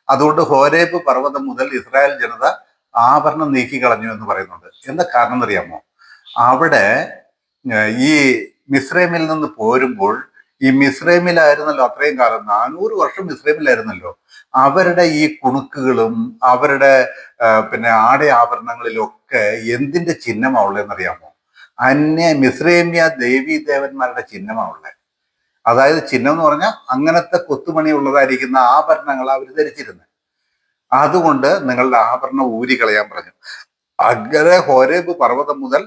അതുകൊണ്ട് ഹോരേബ് പർവ്വതം മുതൽ ഇസ്രായേൽ ജനത ആഭരണം നീക്കിക്കളഞ്ഞു എന്ന് പറയുന്നുണ്ട്. എന്താ കാരണം എന്നറിയാമോ? അവിടെ ഈ മിസ്രൈമിൽ നിന്ന് പോരുമ്പോൾ, ഈ മിസ്രൈമിലായിരുന്നല്ലോ അത്രയും കാലം, 400 വർഷം മിസ്രൈമിലായിരുന്നല്ലോ. അവരുടെ ഈ കുണുക്കുകളും അവരുടെ പിന്നെ ആഭരണങ്ങളിലൊക്കെ എന്തിന്റെ ചിഹ്നമാ ഉള്ളതെന്നറിയാമോ? മിസ്രൈമ്യ ദേവീ ദേവന്മാരുടെ ചിഹ്നമാ ഉള്ളത്. അതായത് ചിഹ്നം എന്ന് പറഞ്ഞാൽ അങ്ങനത്തെ കൊത്തുമണി ഉള്ളതായിരിക്കുന്ന ആഭരണങ്ങൾ അവർ ധരിച്ചിരുന്നത്. അതുകൊണ്ട് നിങ്ങളുടെ ആഭരണം ഊരിക്കളയാൻ പറഞ്ഞു. അങ്ങനെ ഹോരേബ് പർവ്വതം മുതൽ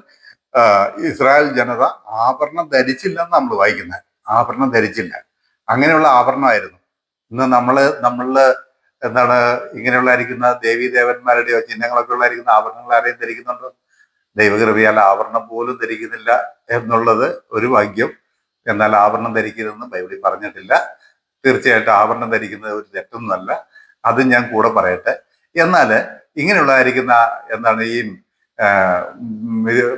ഇസ്രായേൽ ജനത ആഭരണം ധരിച്ചില്ലെന്ന് നമ്മൾ വായിക്കുന്നത്. ആഭരണം ധരിച്ചില്ല. അങ്ങനെയുള്ള ആഭരണമായിരുന്നു. ഇന്ന് നമ്മളില് എന്താണ് ഇങ്ങനെയുള്ളതായിരിക്കുന്ന ദേവീ ദേവന്മാരുടെയോ ചിഹ്നങ്ങളൊക്കെ ഉള്ളതായിരിക്കുന്ന ആഭരണങ്ങൾ ആരെയും ധരിക്കുന്നുണ്ടോ? ദൈവകൃപയാൽ ആഭരണം പോലും ധരിക്കുന്നില്ല എന്നുള്ളത് ഒരു ഭാഗ്യം. എന്നാൽ ആഭരണം ധരിക്കരുതെന്ന് ബൈബിളിൽ പറഞ്ഞിട്ടില്ല. തീർച്ചയായിട്ടും ആഭരണം ധരിക്കുന്നത് ഒരു തെറ്റൊന്നുമല്ല. അത് ഞാൻ കൂടെ പറയട്ടെ. എന്നാൽ ഇങ്ങനെയുള്ളതായിരിക്കുന്ന എന്താണ് ഈ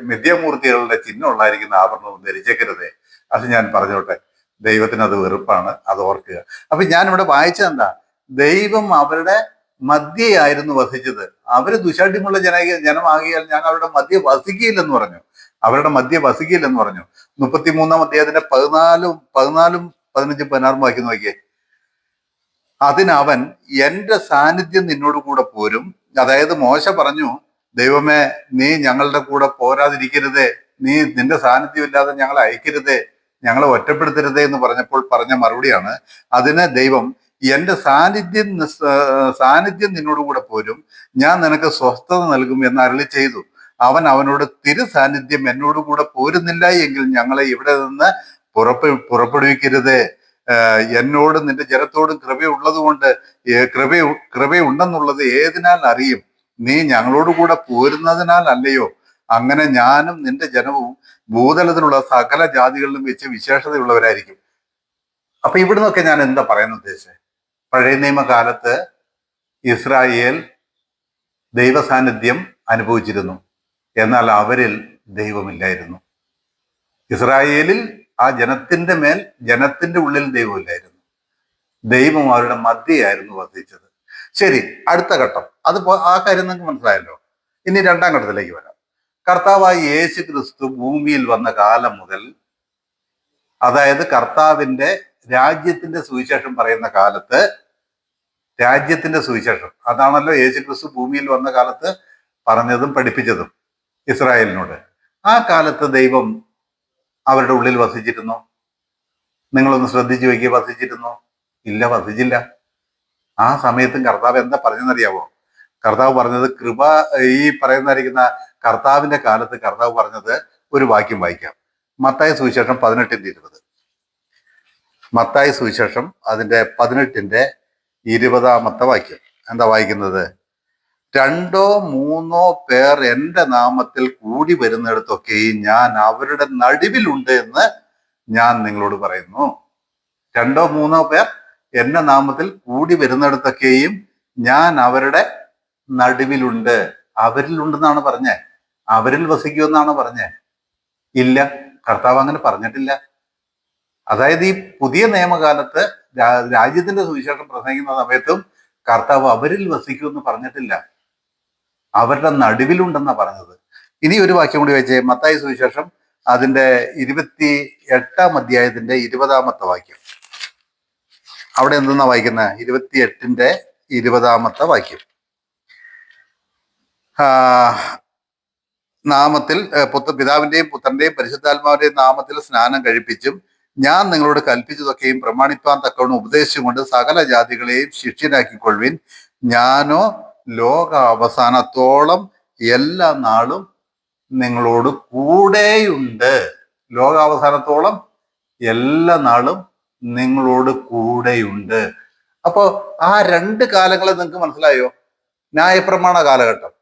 മിഥ്യമൂർത്തികളുടെ ചിഹ്നം ഉള്ളായിരിക്കുന്ന ആഭരണവും ധരിച്ചേക്കരുതേ. അത് ഞാൻ പറഞ്ഞോട്ടെ, ദൈവത്തിന് അത് വെറുപ്പാണ്, അത് ഓർക്കുക. അപ്പൊ ഞാനിവിടെ വായിച്ചത് എന്താ, ദൈവം അവരുടെ മധ്യയായിരുന്നു വസിച്ചത്. അവര് ദുശാഠ്യമുള്ള ജനമാകിയാൽ ഞാൻ അവരുടെ മധ്യ വസിക്കുകയില്ലെന്ന് പറഞ്ഞു. അവരുടെ മധ്യ വസിക്കുകയില്ലെന്ന് പറഞ്ഞു. 33-ാം അധ്യായത്തിന്റെ 14 15 16 വാക്യം നോക്കിയേ. അതിനവൻ എന്റെ സാന്നിധ്യം നിന്നോട് കൂടെ പോരും. അതായത് മോശ പറഞ്ഞു, ദൈവമേ നീ ഞങ്ങളുടെ കൂടെ പോരാതിരിക്കരുതേ, നിന്റെ സാന്നിധ്യം ഇല്ലാതെ ഞങ്ങളെ അയക്കരുതേ, ഞങ്ങളെ ഒറ്റപ്പെടുത്തരുതേ എന്ന് പറഞ്ഞപ്പോൾ പറഞ്ഞ മറുപടിയാണ്. അതിന് ദൈവം എന്റെ സാന്നിധ്യം നിന്നോട് കൂടെ പോരും, ഞാൻ നിനക്ക് സ്വസ്ഥത നൽകും എന്ന് അരുളി ചെയ്തു. അവനോട് തിരു സാന്നിധ്യം എന്നോട് കൂടെ പോരുന്നില്ല എങ്കിൽ ഞങ്ങളെ ഇവിടെ നിന്ന് പുറപ്പെടുവിക്കരുതേ. എന്നോട് നിന്റെ ജനത്തോടും കൃപയുള്ളത് കൊണ്ട് കൃപയുണ്ടെന്നുള്ളത് ഏതിനാൽ അറിയും? നീ ഞങ്ങളോട് കൂടെ പോരുന്നതിനാൽ അല്ലയോ? അങ്ങനെ ഞാനും നിന്റെ ജനവും ഭൂതലത്തിലുള്ള സകല ജാതികളിലും വെച്ച് വിശേഷതയുള്ളവരായിരിക്കും. അപ്പൊ ഇവിടുന്നൊക്കെ ഞാൻ എന്താ പറയാൻ ഉദ്ദേശിച്ചത്? പഴയ നിയമകാലത്ത് ഇസ്രായേൽ ദൈവ സാന്നിധ്യം അനുഭവിച്ചിരുന്നു, എന്നാൽ അവരിൽ ദൈവമില്ലായിരുന്നു. ഇസ്രായേലിൽ ആ ജനത്തിന്റെ ഉള്ളിൽ ദൈവമില്ലായിരുന്നു. ദൈവം അവരുടെ മധ്യയായിരുന്നു വസിച്ചത്. ശരി, അടുത്ത ഘട്ടം. ആ കാര്യം നിങ്ങൾക്ക് മനസ്സിലായല്ലോ. ഇനി രണ്ടാം ഘട്ടത്തിലേക്ക് വരാം. കർത്താവായ യേശു ക്രിസ്തു ഭൂമിയിൽ വന്ന കാലം മുതൽ, അതായത് കർത്താവിന്റെ രാജ്യത്തിന്റെ സുവിശേഷം പറയുന്ന കാലത്ത്, രാജ്യത്തിന്റെ സുവിശേഷം അതാണല്ലോ യേശു ക്രിസ്തു ഭൂമിയിൽ വന്ന കാലത്ത് പറഞ്ഞതും പഠിപ്പിച്ചതും ഇസ്രായേലിനോട്. ആ കാലത്ത് ദൈവം അവരുടെ ഉള്ളിൽ വസിച്ചിരുന്നു? നിങ്ങളൊന്ന് ശ്രദ്ധിച്ചു നോക്കി, വസിച്ചിരുന്നു? ഇല്ല, വസിച്ചില്ല. ആ സമയത്തും കർത്താവ് എന്താ പറഞ്ഞെന്നറിയാവോ? കർത്താവ് പറഞ്ഞത് ഈ പറയുന്നതായിരിക്കുന്ന കർത്താവിന്റെ കാലത്ത് കർത്താവ് പറഞ്ഞത് ഒരു വാക്യം വായിക്കാം. മത്തായി സുവിശേഷം 18:20. മത്തായി സുവിശേഷം അതിന്റെ 18:20 വാക്യം എന്താ വായിക്കുന്നത്? 2-3 പേർ എൻ്റെ നാമത്തിൽ കൂടി വരുന്നിടത്തൊക്കെയും ഞാൻ അവരുടെ നടുവിലുണ്ട് എന്ന് ഞാൻ നിങ്ങളോട് പറയുന്നു. 2-3 പേർ എന്റെ നാമത്തിൽ കൂടി വരുന്നിടത്തൊക്കെയും ഞാൻ അവരുടെ നടുവിലുണ്ട്. അവരിലുണ്ടെന്നാണ് പറഞ്ഞേ, അവരിൽ വസിക്കുമെന്നാണ് പറഞ്ഞേ? ഇല്ല, കർത്താവ് അങ്ങനെ പറഞ്ഞിട്ടില്ല. അതായത് ഈ പുതിയ നിയമകാലത്ത് രാജ്യത്തിന്റെ സുവിശേഷം പ്രസംഗിക്കുന്ന സമയത്തും കർത്താവ് അവരിൽ വസിക്കുമെന്ന് പറഞ്ഞിട്ടില്ല, അവരുടെ നടുവിലുണ്ടെന്നാ പറഞ്ഞത്. ഇനി ഒരു വാക്യം കൂടി വെച്ചേ, മത്തായി സുവിശേഷം അതിന്റെ 28-ാം അധ്യായത്തിന്റെ 20-ാമത്തെ വാക്യം. അവിടെ എന്തെന്നാ വായിക്കുന്നത്? 28-ന്റെ 20-ാമത്തെ വാക്യം. നാമത്തിൽ പിതാവിന്റെയും പുത്രന്റെയും പരിശുദ്ധാത്മാവിന്റെയും നാമത്തിൽ സ്നാനം കഴിപ്പിച്ചും ഞാൻ നിങ്ങളോട് കൽപ്പിച്ചതൊക്കെയും പ്രമാണിപ്പാൻ തക്കവണ്ണം ഉപദേശിച്ചും കൊണ്ട് സകല ജാതികളെയും ശിഷ്യരാക്കിക്കൊള്ളുവിൻ. ഞാനോ ലോക അവസാനത്തോളം എല്ലാ നാളും നിങ്ങളോട് കൂടെയുണ്ട്. ലോകാവസാനത്തോളം എല്ലാ നാളും നിങ്ങളോട് കൂടെയുണ്ട്. അപ്പോ ആ രണ്ട് കാലങ്ങളെ നിങ്ങൾക്ക് മനസ്സിലായോ? ന്യായപ്രമാണ കാലഘട്ടം,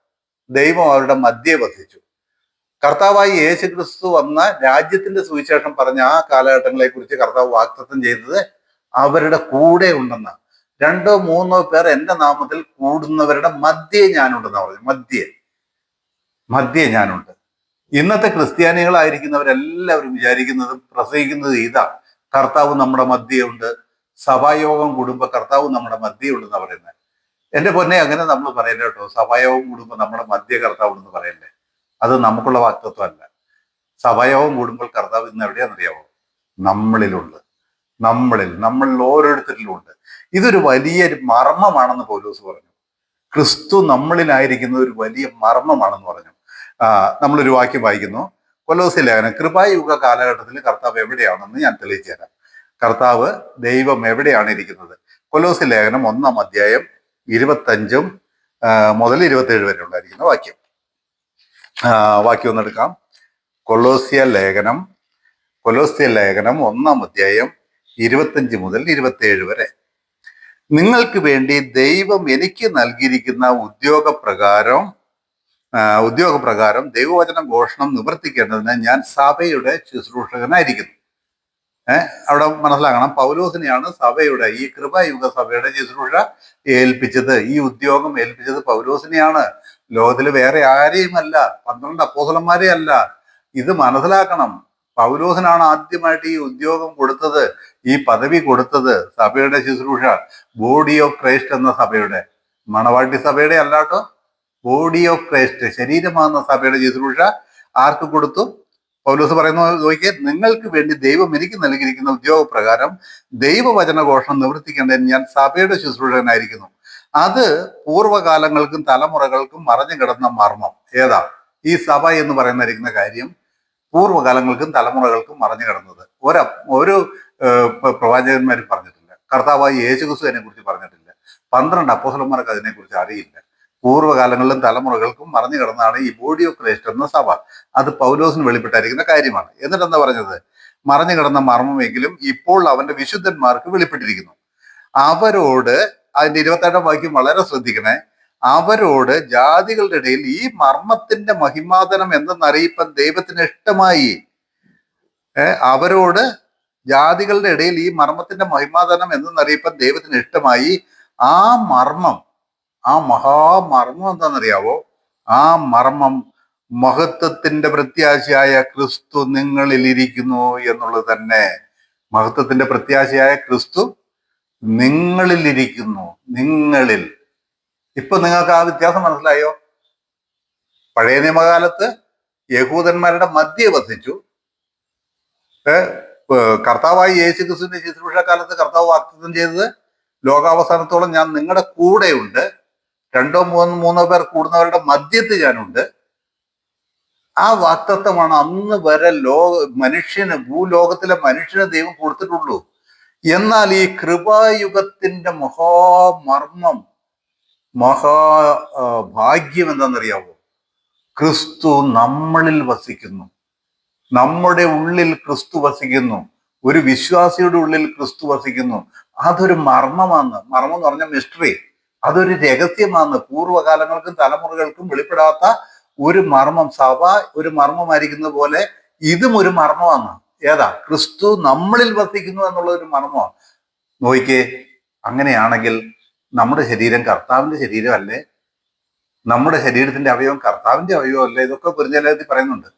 ദൈവം അവരുടെ മധ്യേ വസിച്ചു. കർത്താവായി യേശു ക്രിസ്തു വന്ന രാജ്യത്തിന്റെ സുവിശേഷം പറഞ്ഞ ആ കാലഘട്ടങ്ങളെ കുറിച്ച് കർത്താവ് വാഗ്ദത്തം ചെയ്തത് അവരുടെ കൂടെ ഉണ്ടെന്ന്. 2-3 പേർ എൻ്റെ നാമത്തിൽ കൂടുന്നവരുടെ മധ്യേ ഞാനുണ്ടെന്ന് പറഞ്ഞു. മധ്യേ ഞാനുണ്ട്. ഇന്നത്തെ ക്രിസ്ത്യാനികളായിരിക്കുന്നവരെല്ലാവരും വിചാരിക്കുന്നതും പ്രസംഗിക്കുന്നത് ഇതാ, കർത്താവ് നമ്മുടെ മധ്യയുണ്ട്, സഭായോഗം കൂടുമ്പോ കർത്താവ് നമ്മുടെ മധ്യയുണ്ടെന്ന് പറയുന്നത്. എന്റെ പൊന്നെ, അങ്ങനെ നമ്മൾ പറയല്ലേ കേട്ടോ. സഭായോഗം കൂടുമ്പോൾ നമ്മുടെ മധ്യ കർത്താവ് ഉണ്ടെന്ന് പറയല്ലേ? അത് നമുക്കുള്ള വാക്തത്വമല്ല. സഭായോഗം കൂടുമ്പോൾ കർത്താവ് ഇന്ന് എവിടെയാണെന്നറിയാവോ? നമ്മളിലുണ്ട്. നമ്മളിൽ ഓരോരുത്തരിലുണ്ട്. ഇതൊരു വലിയൊരു മർമ്മമാണെന്ന് പൗലോസ് പറഞ്ഞു. ക്രിസ്തു നമ്മളിലായിരിക്കുന്നത് ഒരു വലിയ മർമ്മമാണെന്ന് പറഞ്ഞു. നമ്മളൊരു വാക്യം വായിക്കുന്നു, കൊലോസ്യ ലേഖനം. കൃപായുഗ കാലഘട്ടത്തിൽ കർത്താവ് എവിടെയാണെന്ന് ഞാൻ തെളിയിച്ചു തരാം. കർത്താവ് ദൈവം എവിടെയാണ് ഇരിക്കുന്നത്? കൊലോസ്യ ലേഖനം 1-ാം അധ്യായം 25 മുതൽ 27 വരെ ഉണ്ടായിരിക്കുന്ന വാക്യം. വാക്യം ഒന്നെടുക്കാം. കൊലോസ്യ ലേഖനം 1-ാം അധ്യായം 25 മുതൽ 27 വരെ. നിങ്ങൾക്ക് വേണ്ടി ദൈവം എനിക്ക് നൽകിയിരിക്കുന്ന ഉദ്യോഗപ്രകാരം ദൈവവചനം ഘോഷണം നിവർത്തിക്കേണ്ടതിന് ഞാൻ സഭയുടെ ശുശ്രൂഷകനായിരിക്കുന്നു. അവിടെ മനസ്സിലാക്കണം, പൗലോസിനെയാണ് സഭയുടെ, ഈ കൃപായുഗ സഭയുടെ ശുശ്രൂഷ ഏൽപ്പിച്ചത്. ഈ ഉദ്യോഗം ഏൽപ്പിച്ചത് പൗലോസിനെയാണ്. ലോകത്തിൽ വേറെ ആരെയുമല്ല, 12 അപ്പോസ്തലന്മാരെ അല്ല. ഇത് മനസ്സിലാക്കണം. പൗലോസിനാണ് ആദ്യമായിട്ട് ഈ ഉദ്യോഗം കൊടുത്തത്, ഈ പദവി കൊടുത്തത്. സഭയുടെ ശുശ്രൂഷ, ബോഡി ഓഫ് ക്രൈസ്റ്റ് എന്ന സഭയുടെ, മണവാട്ടി സഭയുടെ അല്ലാട്ടോ, ബോഡി ഓഫ് ക്രൈസ്റ്റ്, ശരീരമാകുന്ന സഭയുടെ ശുശ്രൂഷ ആർക്ക് കൊടുത്തു? പൗലോസ് പറയുന്നു, നോക്കിയേ, നിങ്ങൾക്ക് വേണ്ടി ദൈവം എനിക്ക് നൽകിയിരിക്കുന്ന ഉദ്യോഗപ്രകാരം ദൈവവചന ഘോഷണം നിവർത്തിക്കേണ്ടതിന് ഞാൻ സഭയുടെ ശുശ്രൂഷകനായിരിക്കുന്നു. അത് പൂർവ്വകാലങ്ങൾക്കും തലമുറകൾക്കും മറഞ്ഞു കിടന്ന മർമ്മം. ഏതാ? ഈ സഭ എന്ന് പറയുന്നിരിക്കുന്ന കാര്യം പൂർവ്വകാലങ്ങൾക്കും തലമുറകൾക്കും മറഞ്ഞു കിടന്നത് ഒരു പ്രവാചകന്മാരും പറഞ്ഞിട്ടില്ല. കർത്താവായ യേശുക്രിസ്തു അതിനെ കുറിച്ച് പറഞ്ഞിട്ടില്ല. 12 അപ്പോസ്തലന്മാർക്ക് അതിനെക്കുറിച്ച് അറിയില്ല. പൂർവ്വകാലങ്ങളിലും തലമുറകൾക്കും മറഞ്ഞു കിടന്നാണ് ഈ ബോഡി ഓഫ് ക്രൈസ്റ്റ് എന്ന സഭ. അത് പൗലോസിന് വെളിപ്പെട്ടായിരിക്കുന്ന കാര്യമാണ്. എന്നിട്ട് എന്താ പറഞ്ഞത്? മറഞ്ഞു കിടന്ന മർമ്മമെങ്കിലും ഇപ്പോൾ അവന്റെ വിശുദ്ധന്മാർക്ക് വെളിപ്പെട്ടിരിക്കുന്നു. അവരോട്, അതിന്റെ 27-ാം വാക്യം വളരെ ശ്രദ്ധിക്കണേ, അവരോട് ജാതികളുടെ ഇടയിൽ ഈ മർമ്മത്തിന്റെ മഹിമാതനം എന്തെന്നറിയിപ്പാൻ ദൈവത്തിന് ഇഷ്ടമായി. അവരോട് ജാതികളുടെ ഇടയിൽ ഈ മർമ്മത്തിന്റെ മഹിമാതനം എന്തെന്നറിയിപ്പാൻ ദൈവത്തിന് ഇഷ്ടമായി. ആ മർമ്മം, ആ മഹാമർമ്മം എന്താണെന്നറിയാവോ? ആ മർമ്മം മഹത്വത്തിന്റെ പ്രത്യാശയായ ക്രിസ്തു നിങ്ങളിൽ ഇരിക്കുന്നു എന്നുള്ളത് തന്നെ. മഹത്വത്തിന്റെ പ്രത്യാശയായ ക്രിസ്തു നിങ്ങളിൽ ഇരിക്കുന്നു. നിങ്ങളിൽ. ഇപ്പൊ നിങ്ങൾക്ക് ആ വ്യത്യാസം മനസ്സിലായോ? പഴയ നിയമകാലത്ത് യഹൂദന്മാരുടെ മധ്യേ വസിച്ചു. കർത്താവായി യേശുക്രിസ്തുവിന്റെ ശുശ്രൂഷ കാലത്ത് കർത്താവ് വാഗ്ദത്തം ചെയ്തത്, ലോകാവസാനത്തോളം ഞാൻ നിങ്ങളുടെ കൂടെയുണ്ട്, 2-3 പേർ കൂടുന്നവരുടെ മധ്യത്തിൽ ഞാനുണ്ട്. ആ വാഗ്ദത്തമാണ് അന്ന് വരെ ഭൂലോകത്തിലെ മനുഷ്യന് ദൈവം കൊടുത്തിട്ടുള്ളൂ. എന്നാൽ ഈ കൃപായുഗത്തിന്റെ മഹാമർമ്മം, ഭാഗ്യം എന്താണെന്നറിയാവോ? ക്രിസ്തു നമ്മളിൽ വസിക്കുന്നു. നമ്മുടെ ഉള്ളിൽ ക്രിസ്തു വസിക്കുന്നു. ഒരു വിശ്വാസിയുടെ ഉള്ളിൽ ക്രിസ്തു വസിക്കുന്നു. അതൊരു മർമ്മമാണ്. മർമ്മം എന്ന് പറഞ്ഞ മിസ്റ്ററി. അതൊരു രഹസ്യമാണ്. പൂർവ്വകാലങ്ങൾക്കും തലമുറകൾക്കും വെളിപ്പെടാത്ത ഒരു മർമ്മം. സഭ ഒരു മർമ്മമായിരിക്കുന്നത് പോലെ ഇതും ഒരു മർമ്മമാണ്. ഏതാ? ക്രിസ്തു നമ്മളിൽ വസിക്കുന്നു എന്നുള്ള ഒരു മർമ്മമാണ്. നോക്കിക്കേ, അങ്ങനെയാണെങ്കിൽ നമ്മുടെ ശരീരം കർത്താവിന്റെ ശരീരമല്ലേ? നമ്മുടെ ശരീരത്തിന്റെ അവയവം കർത്താവിന്റെ അവയവമല്ലേ? ഇതൊക്കെ പുരഞ്ജലത്തിൽ പറയുന്നുണ്ട്.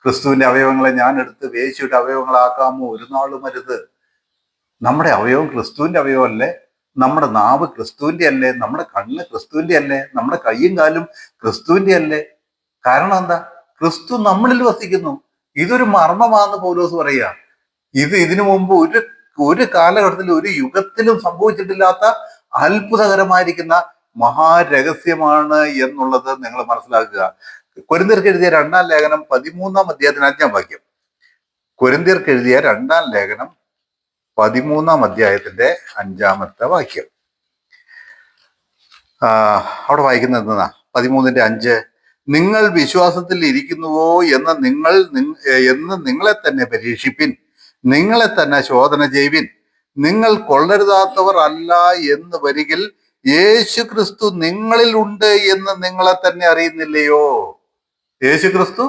ക്രിസ്തുവിന്റെ അവയവങ്ങളെ ഞാൻ എടുത്ത് വേശിയുടെ അവയവങ്ങളാക്കാമോ? ഒരു നാളും അരുത്. നമ്മുടെ അവയവം ക്രിസ്തുവിന്റെ അവയവമല്ലേ? നമ്മുടെ നാവ് ക്രിസ്തുവിന്റെ അല്ലേ? നമ്മുടെ കണ്ണ് ക്രിസ്തുവിന്റെ അല്ലേ? നമ്മുടെ കൈയും കാലും ക്രിസ്തുവിന്റെ അല്ലേ? കാരണം എന്താ? ക്രിസ്തു നമ്മളിൽ വസിക്കുന്നു. ഇതൊരു മർമ്മമാണെന്ന് പൗലോസ് പറയുക. ഇതിനു മുമ്പ് ഒരു കാലഘട്ടത്തിൽ, ഒരു യുഗത്തിലും സംഭവിച്ചിട്ടില്ലാത്ത അത്ഭുതകരമായിരിക്കുന്ന മഹാരഹസ്യമാണ് എന്നുള്ളത് നിങ്ങൾ മനസ്സിലാക്കുക. കൊരിന്ത്യർക്ക് എഴുതിയ 2-ാം ലേഖനം 13-ാം അധ്യായത്തിന് 5-ാം വാക്യം. കൊരിന്ത്യർക്ക് എഴുതിയ 2-ാം ലേഖനം 13-ാം അധ്യായത്തിന്റെ 5-ാമത്തെ വാക്യം. അവിടെ വായിക്കുന്നത് എന്താ? 13-ന്റെ 5. നിങ്ങൾ വിശ്വാസത്തിൽ ഇരിക്കുന്നുവോ എന്ന് നിങ്ങളെ തന്നെ പരീക്ഷിപ്പിൻ, നിങ്ങളെ തന്നെ ശോധന ചെയ്യുവിൻ. നിങ്ങൾ കൊള്ളരുതാത്തവർ അല്ല എന്ന് വരികിൽ യേശു ക്രിസ്തു നിങ്ങളിൽ ഉണ്ട് എന്ന് നിങ്ങളെ തന്നെ അറിയുന്നില്ലയോ? യേശു ക്രിസ്തു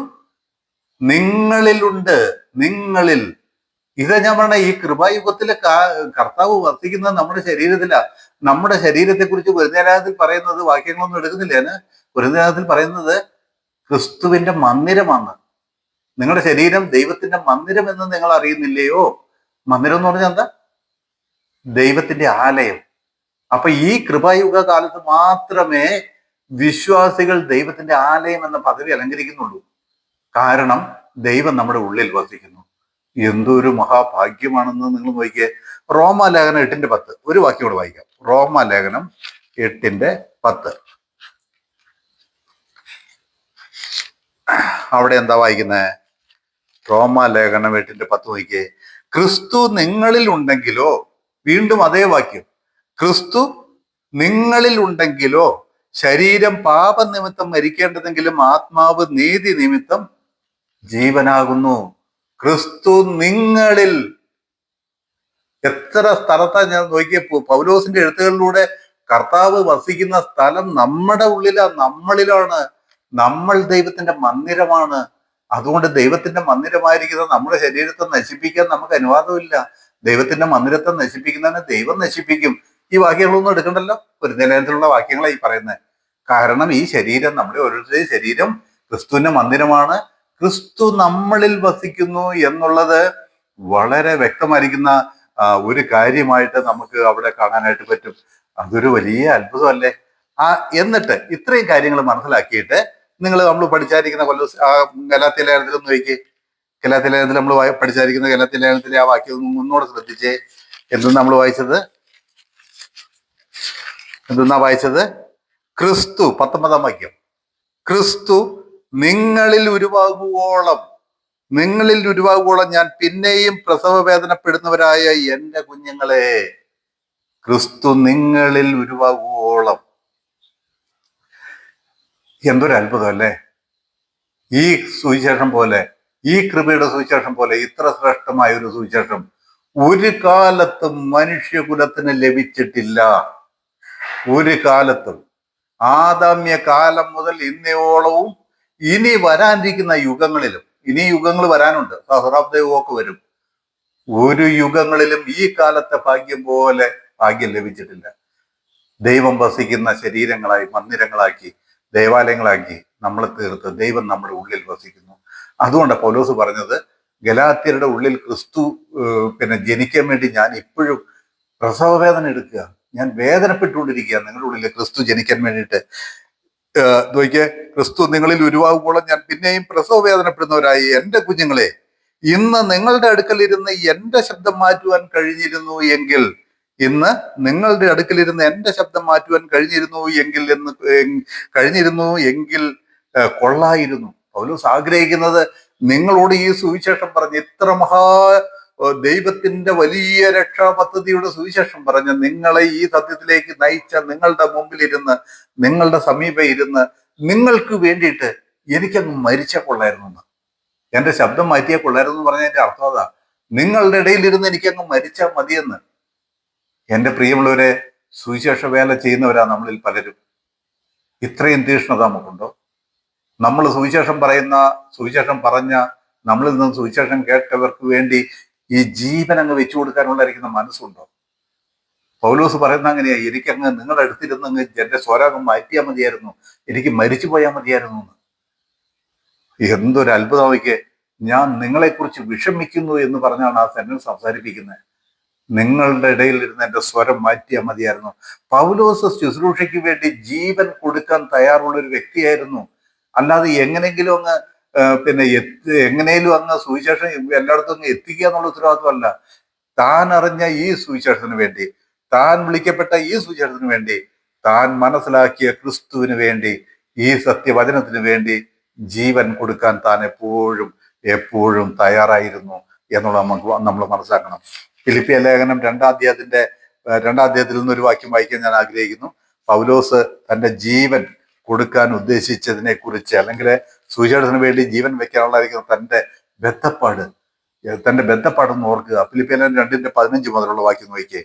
നിങ്ങളിലുണ്ട്. നിങ്ങളിൽ. ഇതാ ഞാൻ പറഞ്ഞ, ഈ കൃപായുഗത്തിലെ കർത്താവ് വർത്തിക്കുന്നത് നമ്മുടെ ശരീരത്തിലാ. നമ്മുടെ ശരീരത്തെ കുറിച്ച് പുരഞ്ജനത്തിൽ പറയുന്നത്, വാക്യങ്ങളൊന്നും എടുക്കുന്നില്ല, പുരഞ്ജനത്തിൽ പറയുന്നത് ക്രിസ്തുവിന്റെ മന്ദിരമാണ്. നിങ്ങളുടെ ശരീരം ദൈവത്തിന്റെ മന്ദിരം എന്ന് നിങ്ങൾ അറിയുന്നില്ലയോ? മന്ദിരം എന്ന് പറഞ്ഞാൽ എന്താ? ദൈവത്തിന്റെ ആലയം. അപ്പൊ ഈ കൃപായുഗ കാലത്ത് മാത്രമേ വിശ്വാസികൾ ദൈവത്തിന്റെ ആലയം എന്ന പദവി അലങ്കരിക്കുന്നുള്ളൂ. കാരണം ദൈവം നമ്മുടെ ഉള്ളിൽ വസിക്കുന്നു. എന്തൊരു മഹാഭാഗ്യമാണെന്ന് നിങ്ങൾ നോക്കിയേ. റോമാലേഖനം 8-10 ഒരു വാക്യം കൂടെ വായിക്കാം. റോമാലേഖനം 8-10. അവിടെ എന്താ വായിക്കുന്നത്? റോമാലേഖനം 8-10 നോക്കിയേ. ക്രിസ്തു നിങ്ങളിൽ ഉണ്ടെങ്കിലോ, വീണ്ടും അതേ വാക്യം, ക്രിസ്തു നിങ്ങളിൽ ഉണ്ടെങ്കിലോ ശരീരം പാപനിമിത്തം മരിക്കേണ്ടതെങ്കിലും ആത്മാവ് നീതി നിമിത്തം ജീവനാകുന്നു. ക്രിസ്തു നിങ്ങളിൽ. എത്ര സ്ഥലത്താ ഞാൻ നോക്കിയ പൗലോസിന്റെ എഴുത്തുകളിലൂടെ കർത്താവ് വസിക്കുന്ന സ്ഥലം നമ്മുടെ ഉള്ളിലാണ്, നമ്മളിലാണ്. നമ്മൾ ദൈവത്തിന്റെ മന്ദിരമാണ്. അതുകൊണ്ട് ദൈവത്തിന്റെ മന്ദിരമായിരിക്കുന്ന നമ്മുടെ ശരീരത്തെ നശിപ്പിക്കാൻ നമുക്ക് അനുവാദമില്ല. ദൈവത്തിന്റെ മന്ദിരത്തെ നശിപ്പിക്കുന്നതിനെ ദൈവം നശിപ്പിക്കും. ഈ വാക്യങ്ങളൊന്നും എടുക്കണ്ടല്ലോ, ഒരു നിലയത്തിലുള്ള വാക്യങ്ങളായി പറയുന്നത്. കാരണം ഈ ശരീരം, നമ്മുടെ ഓരോരുത്തരുടെയും ശരീരം ക്രിസ്തുവിന്റെ മന്ദിരമാണ്. ക്രിസ്തു നമ്മളിൽ വസിക്കുന്നു എന്നുള്ളത് വളരെ വ്യക്തമായിരിക്കുന്ന ഒരു കാര്യമായിട്ട് നമുക്ക് അവിടെ കാണാനായിട്ട് പറ്റും. അതൊരു വലിയ അത്ഭുതമല്ലേ? എന്നിട്ട് ഇത്രയും കാര്യങ്ങൾ മനസ്സിലാക്കിയിട്ട് നമ്മൾ പഠിച്ചായിരിക്കുന്ന ഗലാത്യ ലേഖനത്തിൽ ഒന്ന് നോക്കിയേ. ഗലാത്യ ലേഖനത്തിൽ നമ്മൾ പഠിച്ചായിരിക്കുന്ന ഗലാത്യ ലേഖനത്തിലെ ആ വാക്യം ഒന്നുകൂടെ ശ്രദ്ധിച്ചേ. നമ്മൾ വായിച്ചത്? വായിച്ചത് ക്രിസ്തു, 19-ാം വാക്യം, ക്രിസ്തു നിങ്ങളിൽ ഉരുവാകുവോളം ഞാൻ പിന്നെയും പ്രസവ വേദനപ്പെടുന്നവരായ എന്റെ കുഞ്ഞുങ്ങളെ, ക്രിസ്തു നിങ്ങളിൽ ഉരുവാകുവോളം. എന്തൊരു അത്ഭുതം അല്ലേ! ഈ സുവിശേഷം പോലെ, ഈ കൃപയുടെ സുവിശേഷം പോലെ ഇത്ര ശ്രേഷ്ഠമായ ഒരു സുവിശേഷം ഒരു കാലത്തും മനുഷ്യകുലത്തിന് ലഭിച്ചിട്ടില്ല. ഒരു കാലത്തും, ആദാമ്യ കാലം മുതൽ ഇന്നയോളവും ഇനി വരാനിരിക്കുന്ന യുഗങ്ങളിലും, ഇനി യുഗങ്ങൾ വരാനുണ്ട്, സഹസ്രാബ്ദ യുഗമൊക്കെ വരും, ഒരു യുഗങ്ങളിലും ഈ കാലത്തെ ഭാഗ്യം പോലെ ഭാഗ്യം ലഭിച്ചിട്ടില്ല. ദൈവം വസിക്കുന്ന ശരീരങ്ങളായി, മന്ദിരങ്ങളാക്കി, ദേവാലയങ്ങളാക്കി നമ്മൾ തീർത്ത് ദൈവം നമ്മുടെ ഉള്ളിൽ വസിക്കുന്നു. അതുകൊണ്ട് പൗലോസ് പറഞ്ഞത്, ഗലാത്യരുടെ ഉള്ളിൽ ക്രിസ്തു ജനിക്കാൻ വേണ്ടി ഞാൻ ഇപ്പോഴും പ്രസവ വേദന എടുക്കുക, ഞാൻ വേദനപ്പെട്ടുകൊണ്ടിരിക്കുക നിങ്ങളുടെ ഉള്ളിൽ ക്രിസ്തു ജനിക്കാൻ വേണ്ടിയിട്ട്. നോക്കിയേ, ക്രിസ്തു നിങ്ങളിൽ ഉരുവാകുമ്പോഴും ഞാൻ പിന്നെയും പ്രസവ വേദനപ്പെടുന്നവരായി എന്റെ കുഞ്ഞുങ്ങളെ, ഇന്ന് നിങ്ങളുടെ അടുക്കലിരുന്ന് എന്റെ ശബ്ദം മാറ്റുവാൻ കഴിഞ്ഞിരുന്നു എങ്കിൽ, ഇന്ന് നിങ്ങളുടെ അടുക്കലിരുന്ന് എന്റെ ശബ്ദം മാറ്റുവാൻ കഴിഞ്ഞിരുന്നു എങ്കിൽ കൊള്ളായിരുന്നു. പൗലോസ് ആഗ്രഹിക്കുന്നത് നിങ്ങളോട് ഈ സുവിശേഷം പറഞ്ഞ്, ഇത്ര ദൈവത്തിന്റെ വലിയ രക്ഷാ പദ്ധതിയുടെ സുവിശേഷം പറഞ്ഞ് നിങ്ങളെ ഈ സത്യത്തിലേക്ക് നയിച്ച നിങ്ങളുടെ മുമ്പിലിരുന്ന്, നിങ്ങളുടെ സമീപം ഇരുന്ന് നിങ്ങൾക്ക് വേണ്ടിയിട്ട് എനിക്കങ്ങ് മരിച്ചാൽ കൊള്ളായിരുന്നു, എന്റെ ശബ്ദം മാറ്റിയാൽ കൊള്ളായിരുന്നു എന്ന് പറഞ്ഞതിന്റെ അർത്ഥം അതാ. നിങ്ങളുടെ ഇടയിലിരുന്ന് എനിക്കങ്ങ് മരിച്ചാൽ മതിയെന്ന്. എന്റെ പ്രിയമുള്ളവരെ, സുവിശേഷ വേല ചെയ്യുന്നവരാ നമ്മളിൽ പലരും. ഇത്രയും തീഷ്ണത നമുക്കുണ്ടോ? നമ്മൾ സുവിശേഷം പറഞ്ഞ, നമ്മളിൽ നിന്ന് സുവിശേഷം കേട്ടവർക്ക് വേണ്ടി ഈ ജീവൻ അങ്ങ് വെച്ചു കൊടുക്കാനുള്ളതായിരിക്കുന്ന മനസ്സുണ്ടോ? പൗലോസ് പറയുന്ന അങ്ങനെയാ, എനിക്കങ്ങ് നിങ്ങളുടെ അടുത്തിരുന്ന് അങ്ങ് എന്റെ സ്വരാഗം മാറ്റിയാൽ മതിയായിരുന്നു, എനിക്ക് മരിച്ചു പോയാൽ മതിയായിരുന്നു എന്ന്. എന്തൊരു അത്ഭുതമൊക്കെ! ഞാൻ നിങ്ങളെക്കുറിച്ച് വിഷമിക്കുന്നു എന്ന് പറഞ്ഞാണ് ആ സെന്റൻസ് സംസാരിപ്പിക്കുന്നത്. നിങ്ങളുടെ ഇടയിൽ ഇരുന്ന് എന്റെ സ്വരം മാറ്റിയാൽ മതിയായിരുന്നു. പൗലോസ് ശുശ്രൂഷയ്ക്ക് വേണ്ടി ജീവൻ കൊടുക്കാൻ തയ്യാറുള്ള ഒരു വ്യക്തിയായിരുന്നു. അല്ലാതെ എങ്ങനെയെങ്കിലും അങ്ങ് എങ്ങനെയും അങ്ങ് സുവിശേഷം എല്ലായിടത്തും അങ്ങ് എത്തിക്കുക എന്നുള്ള ഉത്തരവാദിത്വമല്ല. താൻ അറിഞ്ഞ ഈ സുവിശേഷത്തിന് വേണ്ടി, താൻ വിളിക്കപ്പെട്ട ഈ സുവിശേഷത്തിന് വേണ്ടി, താൻ മനസ്സിലാക്കിയ ക്രിസ്തുവിന് വേണ്ടി, ഈ സത്യവചനത്തിന് വേണ്ടി ജീവൻ കൊടുക്കാൻ താൻ എപ്പോഴും തയ്യാറായിരുന്നു എന്നുള്ളത് നമ്മൾ മനസ്സിലാക്കണം. ഫിലിപ്പിയ ലേഖനം 2-ാം അധ്യായത്തിൽ നിന്നൊരു വാക്യം വായിക്കാൻ ഞാൻ ആഗ്രഹിക്കുന്നു. പൗലോസ് തന്റെ ജീവൻ കൊടുക്കാൻ ഉദ്ദേശിച്ചതിനെ കുറിച്ച്, അല്ലെങ്കിൽ സുവിശേഷത്തിന് വേണ്ടി ജീവൻ വെക്കാനുള്ളതായിരിക്കും തന്റെ ബന്ധപ്പാടെന്ന് ഓർക്കുക. ഫിലിപ്പിയ ലേഖനം 2:15 മുതലുള്ള വാക്യം നോക്കിയേ.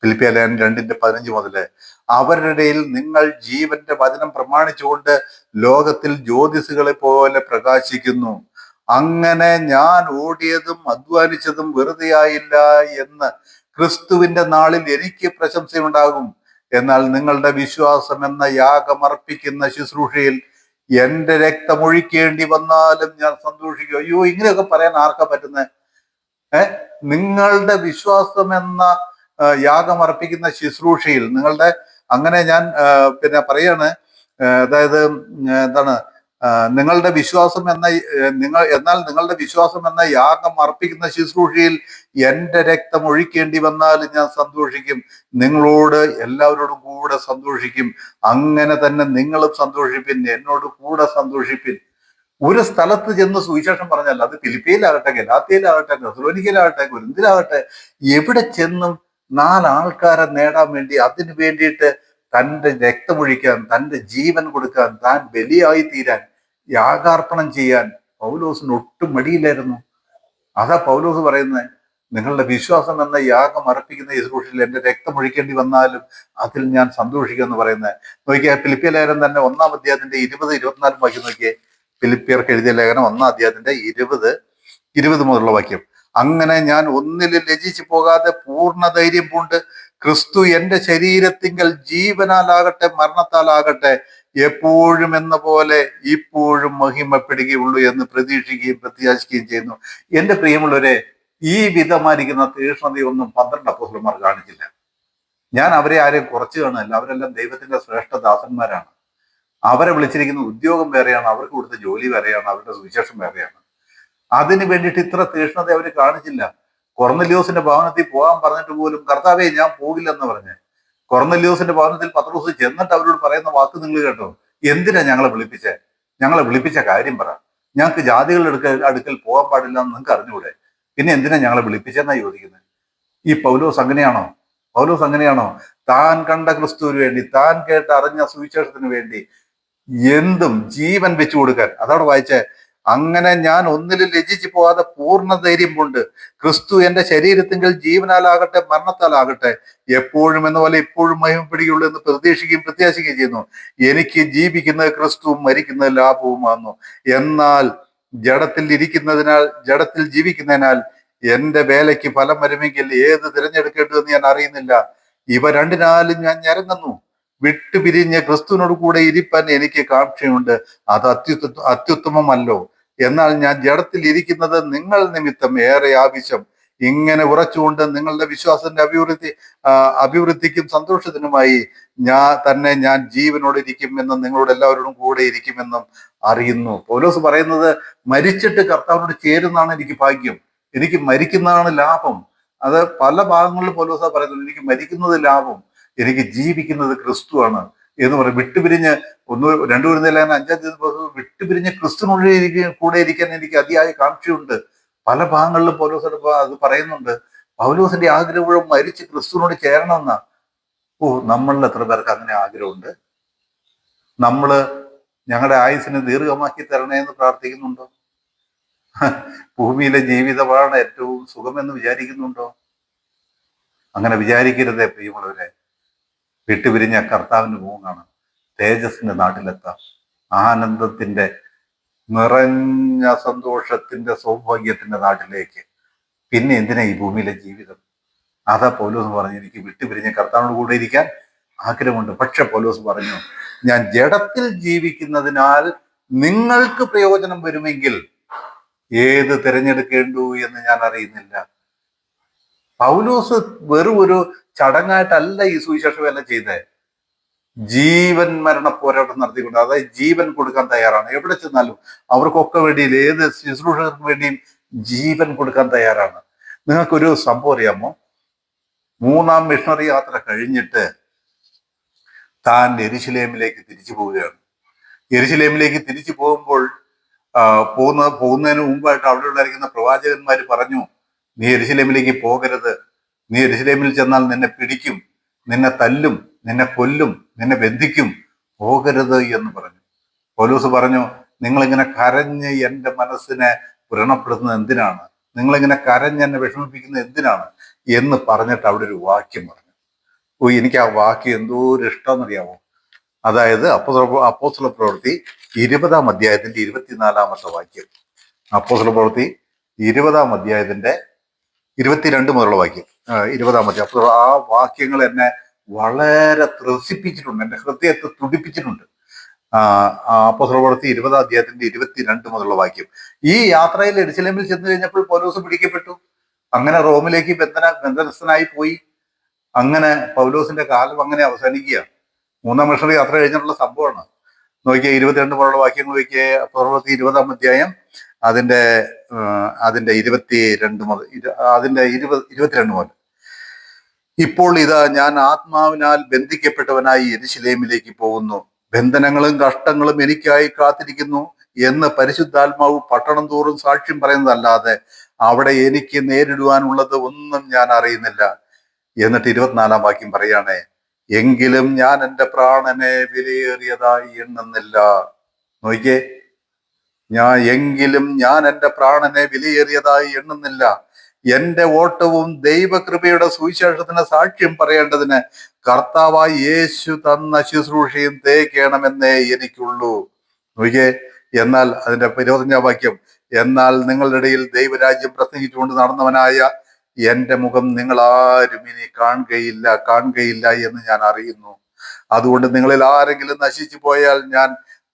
ഫിലിപ്പിയ ലേഖനം 2:15 മുതല്, അവരുടെ ഇടയിൽ നിങ്ങൾ ജീവന്റെ വചനം പ്രമാണിച്ചുകൊണ്ട് ലോകത്തിൽ ജ്യോതിസുകളെ പോലെ പ്രകാശിക്കുന്നു. അങ്ങനെ ഞാൻ ഓടിയതും അധ്വാനിച്ചതും വെറുതെയായില്ല എന്ന് ക്രിസ്തുവിന്റെ നാളിൽ എനിക്ക് പ്രശംസയുണ്ടാകും. എന്നാൽ നിങ്ങളുടെ വിശ്വാസം എന്ന യാഗമർപ്പിക്കുന്ന ശുശ്രൂഷയിൽ എന്റെ രക്തമൊഴിക്കേണ്ടി വന്നാലും ഞാൻ സന്തോഷിക്കും. അയ്യോ, ഇങ്ങനെയൊക്കെ പറയാൻ ആർക്കാ പറ്റുന്നത്? നിങ്ങളുടെ വിശ്വാസം എന്ന യാഗമർപ്പിക്കുന്ന ശുശ്രൂഷയിൽ അങ്ങനെ ഞാൻ പറയാണ്, അതായത് എന്താണ്, നിങ്ങളുടെ വിശ്വാസം എന്നാൽ നിങ്ങളുടെ വിശ്വാസം എന്ന യാഗം അർപ്പിക്കുന്ന ശുശ്രൂഷയിൽ എന്റെ രക്തം ഒഴിക്കേണ്ടി വന്നാലും ഞാൻ സന്തോഷിക്കും, നിങ്ങളോട് എല്ലാവരോടും കൂടെ സന്തോഷിക്കും. അങ്ങനെ തന്നെ നിങ്ങളും സന്തോഷിപ്പിൻ, എന്നോട് കൂടെ സന്തോഷിപ്പിൻ. ഒരു സ്ഥലത്ത് ചെന്ന് സുവിശേഷം പറഞ്ഞല്ല, അത് ഫിലിപ്പിയിലാകട്ടെ, ഗലാത്യയിലാകട്ടെ, തെസ്സലോനിക്കയിലാകട്ടെ, കൊരിന്തിലാകട്ടെ, എവിടെ ചെന്നും 4 ആൾക്കാരെ നേടാൻ വേണ്ടി, അതിനു വേണ്ടിയിട്ട് തൻ്റെ രക്തമൊഴിക്കാൻ, തൻ്റെ ജീവൻ കൊടുക്കാൻ, താൻ ബലിയായി തീരാൻ, യാഗാർപ്പണം ചെയ്യാൻ പൗലോസിന് ഒട്ടും മടിയില്ലായിരുന്നു. അതാ പൗലോസ് പറയുന്നത്, നിങ്ങളുടെ വിശ്വാസം എന്ന യാഗം അർപ്പിക്കുന്ന ശുശ്രൂഷയിൽ എന്റെ രക്തം ഒഴിക്കേണ്ടി വന്നാലും അതിൽ ഞാൻ സന്തോഷിക്കുമെന്ന് പറയുന്നത്. നോക്കിയാൽ ഫിലിപ്പിയ ലേഖനം തന്നെ 1-ാം അധ്യായത്തിന്റെ 20-24 വാക്യം നോക്കിയേ. ഫിലിപ്പിയർക്ക് എഴുതിയ ലേഖനം 1-ാം അധ്യായത്തിന്റെ 20 മുതലുള്ള വാക്യം. അങ്ങനെ ഞാൻ ഒന്നിലും ലജിച്ചു പോകാതെ പൂർണ്ണ ധൈര്യം പൂണ്ട് ക്രിസ്തു എന്റെ ശരീരത്തിങ്കൽ ജീവനാലാകട്ടെ മരണത്താലാകട്ടെ എപ്പോഴും എന്ന പോലെ ഇപ്പോഴും മഹിമപ്പെടുകയുള്ളൂ എന്ന് പ്രതീക്ഷിക്കുകയും പ്രത്യാശിക്കുകയും ചെയ്യുന്നു. എന്റെ പ്രിയമുള്ളവരെ, ഈ വിധമായിരിക്കുന്ന തീഷ്ണതയൊന്നും 12 അപ്പോസ്തലന്മാർ കാണിച്ചില്ല. ഞാൻ അവരെ ആരെയും കുറച്ച് കാണുന്നില്ല. അവരെല്ലാം ദൈവത്തിന്റെ ശ്രേഷ്ഠ ദാസന്മാരാണ്. അവരെ വിളിച്ചിരിക്കുന്ന ഉദ്യോഗം വേറെയാണ്, അവർക്ക് കൊടുത്ത ജോലി വേറെയാണ്, അവരുടെ സുവിശേഷം വേറെയാണ്. അതിന് വേണ്ടിയിട്ട് ഇത്ര തീഷ്ണത അവർ കാണിച്ചില്ല. കൊർന്നല്യോസിന്റെ ഭവനത്തിൽ പോകാൻ പറഞ്ഞിട്ട് പോലും കർത്താവേ ഞാൻ പോകില്ലെന്ന് പറഞ്ഞ് കൊർന്നല്യോസിന്റെ ഭവനത്തിൽ പത്രോസ് ചെന്നിട്ട് അവരോട് പറയുന്ന വാക്ക് നിങ്ങൾ കേട്ടോ, എന്തിനാ ഞങ്ങളെ വിളിപ്പിച്ചേ? ഞങ്ങളെ വിളിപ്പിച്ച കാര്യം പറ. ഞങ്ങൾക്ക് ജാതികളുടെ അടുക്കൽ പോകാൻ പാടില്ല എന്ന് നിങ്ങൾക്ക് അറിഞ്ഞൂടെ? പിന്നെ എന്തിനാ ഞങ്ങളെ വിളിപ്പിച്ചെന്നാ ചോദിക്കുന്നത്. ഈ പൗലോസ് അങ്ങനെയാണോ? പൗലോസ് അങ്ങനെയാണോ? താൻ കണ്ട ക്രിസ്തുവിന് വേണ്ടി, താൻ കേട്ട് അറിഞ്ഞ സുവിശേഷത്തിന് വേണ്ടി എന്തും ജീവൻ വെച്ചു കൊടുക്കാൻ. അതവിടെ വായിച്ചേ, അങ്ങനെ ഞാൻ ഒന്നിലും ലജ്ജിച്ചു പോകാതെ പൂർണ്ണ ധൈര്യം കൊണ്ട് ക്രിസ്തു എന്റെ ശരീരത്തിങ്കിൽ ജീവനാലാകട്ടെ മരണത്താലാകട്ടെ എപ്പോഴും എന്ന പോലെ ഇപ്പോഴും മഹിമപ്പെടുകയുള്ളൂ എന്ന് പ്രതീക്ഷിക്കുകയും പ്രത്യാശിക്കുകയും ചെയ്യുന്നു. എനിക്ക് ജീവിക്കുന്നത് ക്രിസ്തുവും മരിക്കുന്നത് ലാഭവുമാകുന്നു. എന്നാൽ ജഡത്തിൽ ജീവിക്കുന്നതിനാൽ എന്റെ വേലയ്ക്ക് ഫലം വരുമെങ്കിൽ ഏത് തിരഞ്ഞെടുക്കേണ്ടതെന്ന് ഞാൻ അറിയുന്നില്ല. ഇവ രണ്ടിനാലും ഞാൻ ഞരങ്ങുന്നു. വിട്ടുപിരിഞ്ഞ് ക്രിസ്തുവിനോട് കൂടെ ഇരിപ്പാൻ എനിക്ക് കാക്ഷ്യമുണ്ട്. അത് അത്യുത്തമമല്ലോ. എന്നാൽ ഞാൻ ജഡത്തിൽ ഇരിക്കുന്നത് നിങ്ങൾ നിമിത്തം ഏറെ ആവശ്യം. ഇങ്ങനെ ഉറച്ചുകൊണ്ട് നിങ്ങളുടെ വിശ്വാസത്തിന്റെ അഭിവൃദ്ധിക്കും സന്തോഷത്തിനുമായി ഞാൻ ജീവനോടെ ഇരിക്കുമെന്നും നിങ്ങളോട് എല്ലാവരോടും കൂടെ ഇരിക്കുമെന്നും അറിയുന്നു. പൗലോസ് പറയുന്നത്, മരിച്ചിട്ട് കർത്താവിനോട് ചേരുന്നതാണ് എനിക്ക് ഭാഗ്യം, എനിക്ക് മരിക്കുന്നതാണ് ലാഭം. അത് പല ഭാഗങ്ങളിൽ പൗലോസ് പറയുന്നത്, എനിക്ക് മരിക്കുന്നത് ലാഭം, എനിക്ക് ജീവിക്കുന്നത് ക്രിസ്തുവാണ് എന്ന് പറയും. വിട്ടുപിരിഞ്ഞ് 2 കൊരിന്ത്യർ 5 വിട്ടുപിരിഞ്ഞ് ക്രിസ്തുവിനോട് കൂടെ ഇരിക്കാൻ എനിക്ക് അതിയായ കാക്ഷ്യമുണ്ട്. പല ഭാഗങ്ങളിലും പൗലോസ് അത് പറയുന്നുണ്ട്. പൗലോസിന്റെ ആഗ്രഹം മരിച്ച് ക്രിസ്തുവിനോട് ചേരണമെന്നാ. നമ്മളിൽ എത്ര പേർക്ക് അങ്ങനെ ആഗ്രഹമുണ്ട്? നമ്മള് ഞങ്ങളുടെ ആയുസിനെ ദീർഘമാക്കി തരണേ എന്ന് പ്രാർത്ഥിക്കുന്നുണ്ടോ? ഭൂമിയിലെ ജീവിതമാണ് ഏറ്റവും സുഖമെന്ന് വിചാരിക്കുന്നുണ്ടോ? അങ്ങനെ വിചാരിക്കരുതേ പ്രിയമുള്ളവരെ. വിട്ടുപിരിഞ്ഞ കർത്താവിന് പോകുന്നതാണ്. തേജസ്സിന്റെ നാട്ടിലെത്താം, ആനന്ദത്തിന്റെ നിറഞ്ഞ സന്തോഷത്തിന്റെ സൗഭാഗ്യത്തിന്റെ നാട്ടിലേക്ക്. പിന്നെ എന്തിനാ ഈ ഭൂമിയിലെ ജീവിതം? അതാ പൗലോസ് പറഞ്ഞു, എനിക്ക് വിട്ടുപിരിഞ്ഞ കർത്താവിനോട് കൂടെ ഇരിക്കാൻ ആഗ്രഹമുണ്ട്. പക്ഷെ പൗലോസ് പറഞ്ഞു, ഞാൻ ജഡത്തിൽ ജീവിക്കുന്നതിനാൽ നിങ്ങൾക്ക് പ്രയോജനം വരുമെങ്കിൽ ഏത് തിരഞ്ഞെടുക്കേണ്ടു എന്ന് ഞാൻ അറിയുന്നില്ല. പൗലോസ് വെറും ഒരു ചടങ്ങായിട്ടല്ല ഈ സുവിശേഷ വേല ചെയ്തത്. ജീവൻ മരണ പോരാട്ടം നടത്തിക്കൊണ്ട്, അതായത് ജീവൻ കൊടുക്കാൻ തയ്യാറാണ്. എവിടെ ചെന്നാലും അവർക്കൊക്കെ വേണ്ടിയും, ഏത് ശുശ്രൂഷകർക്ക് വേണ്ടിയും ജീവൻ കൊടുക്കാൻ തയ്യാറാണ്. നിങ്ങൾക്കൊരു സംഭവം അറിയാമോ? 3-ാം മിഷണറി യാത്ര കഴിഞ്ഞിട്ട് താൻ യെരുശലേമിലേക്ക് തിരിച്ചു പോവുകയാണ്. യെരുശലേമിലേക്ക് തിരിച്ചു പോകുമ്പോൾ പോകുന്നതിന് മുമ്പായിട്ട് അവിടെ ഉണ്ടായിരിക്കുന്ന പ്രവാചകന്മാർ പറഞ്ഞു, നീ യെരുശലേമിലേക്ക് പോകരുത്, നീ യെരുശലേമിൽ ചെന്നാൽ നിന്നെ പിടിക്കും, നിന്നെ തല്ലും, നിന്നെ കൊല്ലും, നിന്നെ ബന്ധിക്കും, പോകരുത് എന്ന് പറഞ്ഞു. പൗലോസ് പറഞ്ഞു, നിങ്ങളിങ്ങനെ കരഞ്ഞ് എൻ്റെ മനസ്സിനെ വ്രണപ്പെടുത്തുന്നത് എന്തിനാണ്? നിങ്ങളിങ്ങനെ കരഞ്ഞ് എന്നെ വിഷമിപ്പിക്കുന്നത് എന്തിനാണ് എന്ന് പറഞ്ഞിട്ട് അവിടെ ഒരു വാക്യം പറഞ്ഞു. എനിക്ക് ആ വാക്യം എന്തോ ഒരു ഇഷ്ടമെന്നറിയാമോ? അതായത് അപ്പോസ്തല പ്രവൃത്തി 20-ാം അധ്യായത്തിന്റെ 24-ാമത്തെ വാക്യം. അപ്പോസ്തല പ്രവൃത്തി 20-ാം അധ്യായത്തിന്റെ 22 മുതലുള്ള വാക്യം, 20-ാം അധ്യായം. അപ്പോൾ ആ വാക്യങ്ങൾ എന്നെ വളരെ ത്രസിപ്പിച്ചിട്ടുണ്ട്, എൻ്റെ ഹൃദയത്തെ തുടിപ്പിച്ചിട്ടുണ്ട്. അപ്പോസ്തല പ്രവൃത്തി 20-ാം അധ്യായത്തിന്റെ 22 മുതലുള്ള വാക്യം. ഈ യാത്രയിൽ യെരുശലേമിൽ ചെന്ന് കഴിഞ്ഞപ്പോൾ പൗലോസ് പിടിക്കപ്പെട്ടു. അങ്ങനെ റോമിലേക്ക് ബന്ധനസ്ഥനായി പോയി. അങ്ങനെ പൗലോസിന്റെ കാലം അങ്ങനെ അവസാനിക്കുക. 3-ാം മിഷണറി യാത്ര കഴിഞ്ഞിട്ടുള്ള സംഭവമാണ്. നോക്കിയ 22 മുതലുള്ള വാക്യങ്ങൾ നോക്കിയ പ്രവൃത്തി 20-ാം അധ്യായം അതിന്റെ 22 മുതൽ 22 മുതൽ. ഇപ്പോൾ ഇതാ ഞാൻ ആത്മാവിനാൽ ബന്ധിക്കപ്പെട്ടവനായി യെരുശലേമിലേക്ക് പോകുന്നു. ബന്ധനങ്ങളും കഷ്ടങ്ങളും എനിക്കായി കാത്തിരിക്കുന്നു എന്ന് പരിശുദ്ധാത്മാവ് പട്ടണം തോറും സാക്ഷ്യം പറയുന്നതല്ലാതെ അവിടെ എനിക്ക് നേരിടുവാനുള്ളത് ഒന്നും ഞാൻ അറിയുന്നില്ല. എന്നിട്ട് 24-ാം വാക്യം പറയാണ്, എങ്കിലും ഞാൻ എൻ്റെ പ്രാണനെ വിലയേറിയതായി എണ്ണുന്നില്ല. നോക്കിയേ, എങ്കിലും ഞാൻ എൻ്റെ പ്രാണനെ വിലയേറിയതായി എണ്ണുന്നില്ല. എൻ്റെ ഓട്ടവും ദൈവകൃപയുടെ സുവിശേഷത്തിന് സാക്ഷ്യം പറയേണ്ടതിന് കർത്താവായ യേശു തന്ന ശുശ്രൂഷയും തേക്കണമെന്നേ എനിക്കുള്ളൂ. നോക്കിയേ, എന്നാൽ അതിന്റെ 25-ാം വാക്യം, എന്നാൽ നിങ്ങളുടെ ഇടയിൽ ദൈവരാജ്യം പ്രസംഗിച്ചുകൊണ്ട് നടന്നവനായ എന്റെ മുഖം നിങ്ങളാരും ഇനി കാണുകയില്ല എന്ന് ഞാൻ അറിയുന്നു. അതുകൊണ്ട് നിങ്ങളിൽ ആരെങ്കിലും നശിച്ചു പോയാൽ ഞാൻ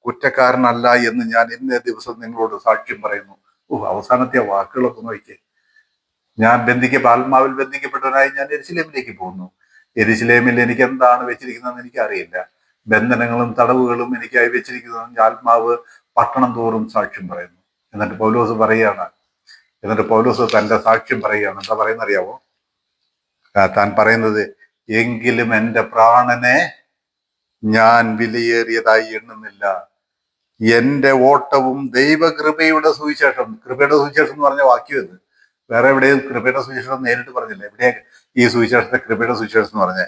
കുറ്റക്കാരനല്ല എന്ന് ഞാൻ ഇന്നേ ദിവസം നിങ്ങളോട് സാക്ഷ്യം പറയുന്നു. അവസാനത്തെ വാക്കുകളൊക്കെ നോക്കിയേ. ഞാൻ ആത്മാവിൽ ബന്ധിക്കപ്പെട്ടവനായി ഞാൻ യെരുശലേമിലേക്ക് പോകുന്നു. യെരുശലേമിൽ എനിക്ക് എന്താണ് വെച്ചിരിക്കുന്നതെന്ന് എനിക്കറിയില്ല. ബന്ധനങ്ങളും തടവുകളും എനിക്കായി വെച്ചിരിക്കുന്നതെന്ന് ആത്മാവ് പട്ടണം തോറും സാക്ഷ്യം പറയുന്നു. എന്നിട്ട് പൗലോസ് തന്റെ സാക്ഷ്യം പറയുകയാണ്. എന്താ പറയുന്ന അറിയാവോ? താൻ പറയുന്നത്, എങ്കിലും എൻ്റെ പ്രാണനെ ഞാൻ വിലയേറിയതായി എണ്ണുന്നില്ല. എൻ്റെ ഓട്ടവും ദൈവകൃപയുടെ സുവിശേഷം. കൃപയുടെ സുവിശേഷം എന്ന് പറഞ്ഞ വാക്യം ഇത് വേറെ എവിടെയും കൃപയുടെ സുവിശേഷം നേരിട്ട് പറഞ്ഞില്ല. എവിടെയാ ഈ സുവിശേഷത്തെ കൃപയുടെ സുവിശേഷം എന്ന് പറഞ്ഞ?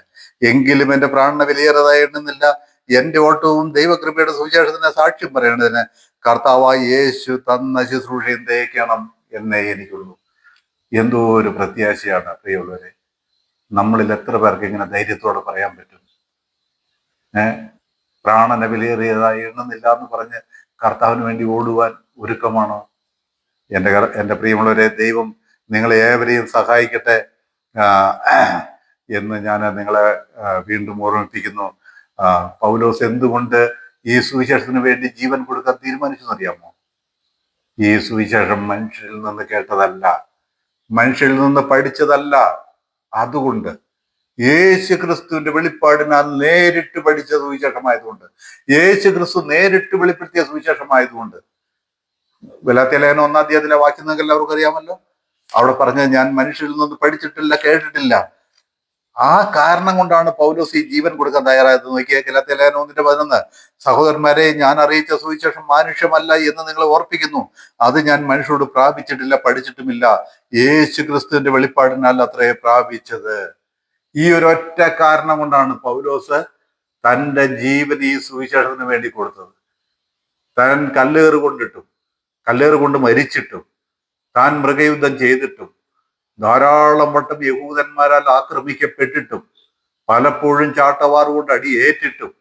എങ്കിലും എൻ്റെ പ്രാണനെ വിലയേറിയതായി എണ്ണുന്നില്ല. എൻ്റെ ഓട്ടവും ദൈവകൃപയുടെ സുവിശേഷത്തിന് സാക്ഷ്യം പറയേണ്ടതിന് കർത്താവായ യേശു തന്ന ശുശ്രൂഷയും തേക്കണം എന്നേ എനിക്കുള്ളൂ. എന്തോ ഒരു പ്രത്യാശയാണ് പ്രിയമുള്ളവരെ. നമ്മളിൽ എത്ര പേർക്ക് ഇങ്ങനെ ധൈര്യത്തോടെ പറയാൻ പറ്റും? പ്രാണനെ വിലയേറിയതായി എണ്ണുന്നില്ല എന്ന് പറഞ്ഞ് കർത്താവിന് വേണ്ടി ഓടുവാൻ ഒരുക്കമാണോ? എൻ്റെ പ്രിയമുള്ളവരെ, ദൈവം നിങ്ങളെ ഏവരെയും സഹായിക്കട്ടെ എന്ന് ഞാൻ നിങ്ങളെ വീണ്ടും ഓർമ്മിപ്പിക്കുന്നു. പൗലോസ് എന്തുകൊണ്ട് ഈ സുവിശേഷത്തിന് വേണ്ടി ജീവൻ കൊടുക്കാൻ തീരുമാനിച്ചെന്നറിയാമോ? ഈ സുവിശേഷം മനുഷ്യരിൽ നിന്ന് കേട്ടതല്ല, മനുഷ്യരിൽ നിന്ന് പഠിച്ചതല്ല. അതുകൊണ്ട് യേശു ക്രിസ്തുവിന്റെ വെളിപ്പാടിനാൽ നേരിട്ട് പഠിച്ച സുവിശേഷമായതുകൊണ്ട്, യേശു ക്രിസ്തു നേരിട്ട് വെളിപ്പെടുത്തിയ സുവിശേഷമായതുകൊണ്ട്, ഗലാത്യ ലേഖനം 1-ാം അധ്യായത്തിലെ വാക്യം നിങ്ങൾക്ക് എല്ലാവർക്കും അറിയാമല്ലോ. അവിടെ പറഞ്ഞത്, ഞാൻ മനുഷ്യരിൽ നിന്ന് പഠിച്ചിട്ടില്ല, കേട്ടിട്ടില്ല. ആ കാരണം കൊണ്ടാണ് പൗലോസ് ഈ ജീവൻ കൊടുക്കാൻ തയ്യാറായത്. നോക്കിയ ഗലാത്യ ലേഖനം 1:11, സഹോദരന്മാരെ, ഞാൻ അറിയിച്ച സുവിശേഷം മാനുഷ്യമല്ല എന്ന് നിങ്ങൾ ഓർപ്പിക്കുന്നു. അത് ഞാൻ മനുഷ്യരോട് പ്രാപിച്ചിട്ടില്ല, പഠിച്ചിട്ടുമില്ല. യേശു ക്രിസ്തുവിന്റെ വെളിപ്പാടിനാൽ അത്രേ പ്രാപിച്ചത്. ഈ ഒരൊറ്റ കാരണം കൊണ്ടാണ് പൗലോസ് തൻ്റെ ജീവൻ ഈ സുവിശേഷത്തിന് വേണ്ടി കൊടുത്തത്. താൻ കല്ലേറ് കൊണ്ട് മരിച്ചിട്ടും, താൻ മൃഗയുദ്ധം ചെയ്തിട്ടും, ധാരാളം വട്ടം യഹൂദന്മാരാൽ ആക്രമിക്കപ്പെട്ടിട്ടും, പലപ്പോഴും ചാട്ടവാറ് കൊണ്ട് അടിയേറ്റിട്ടും,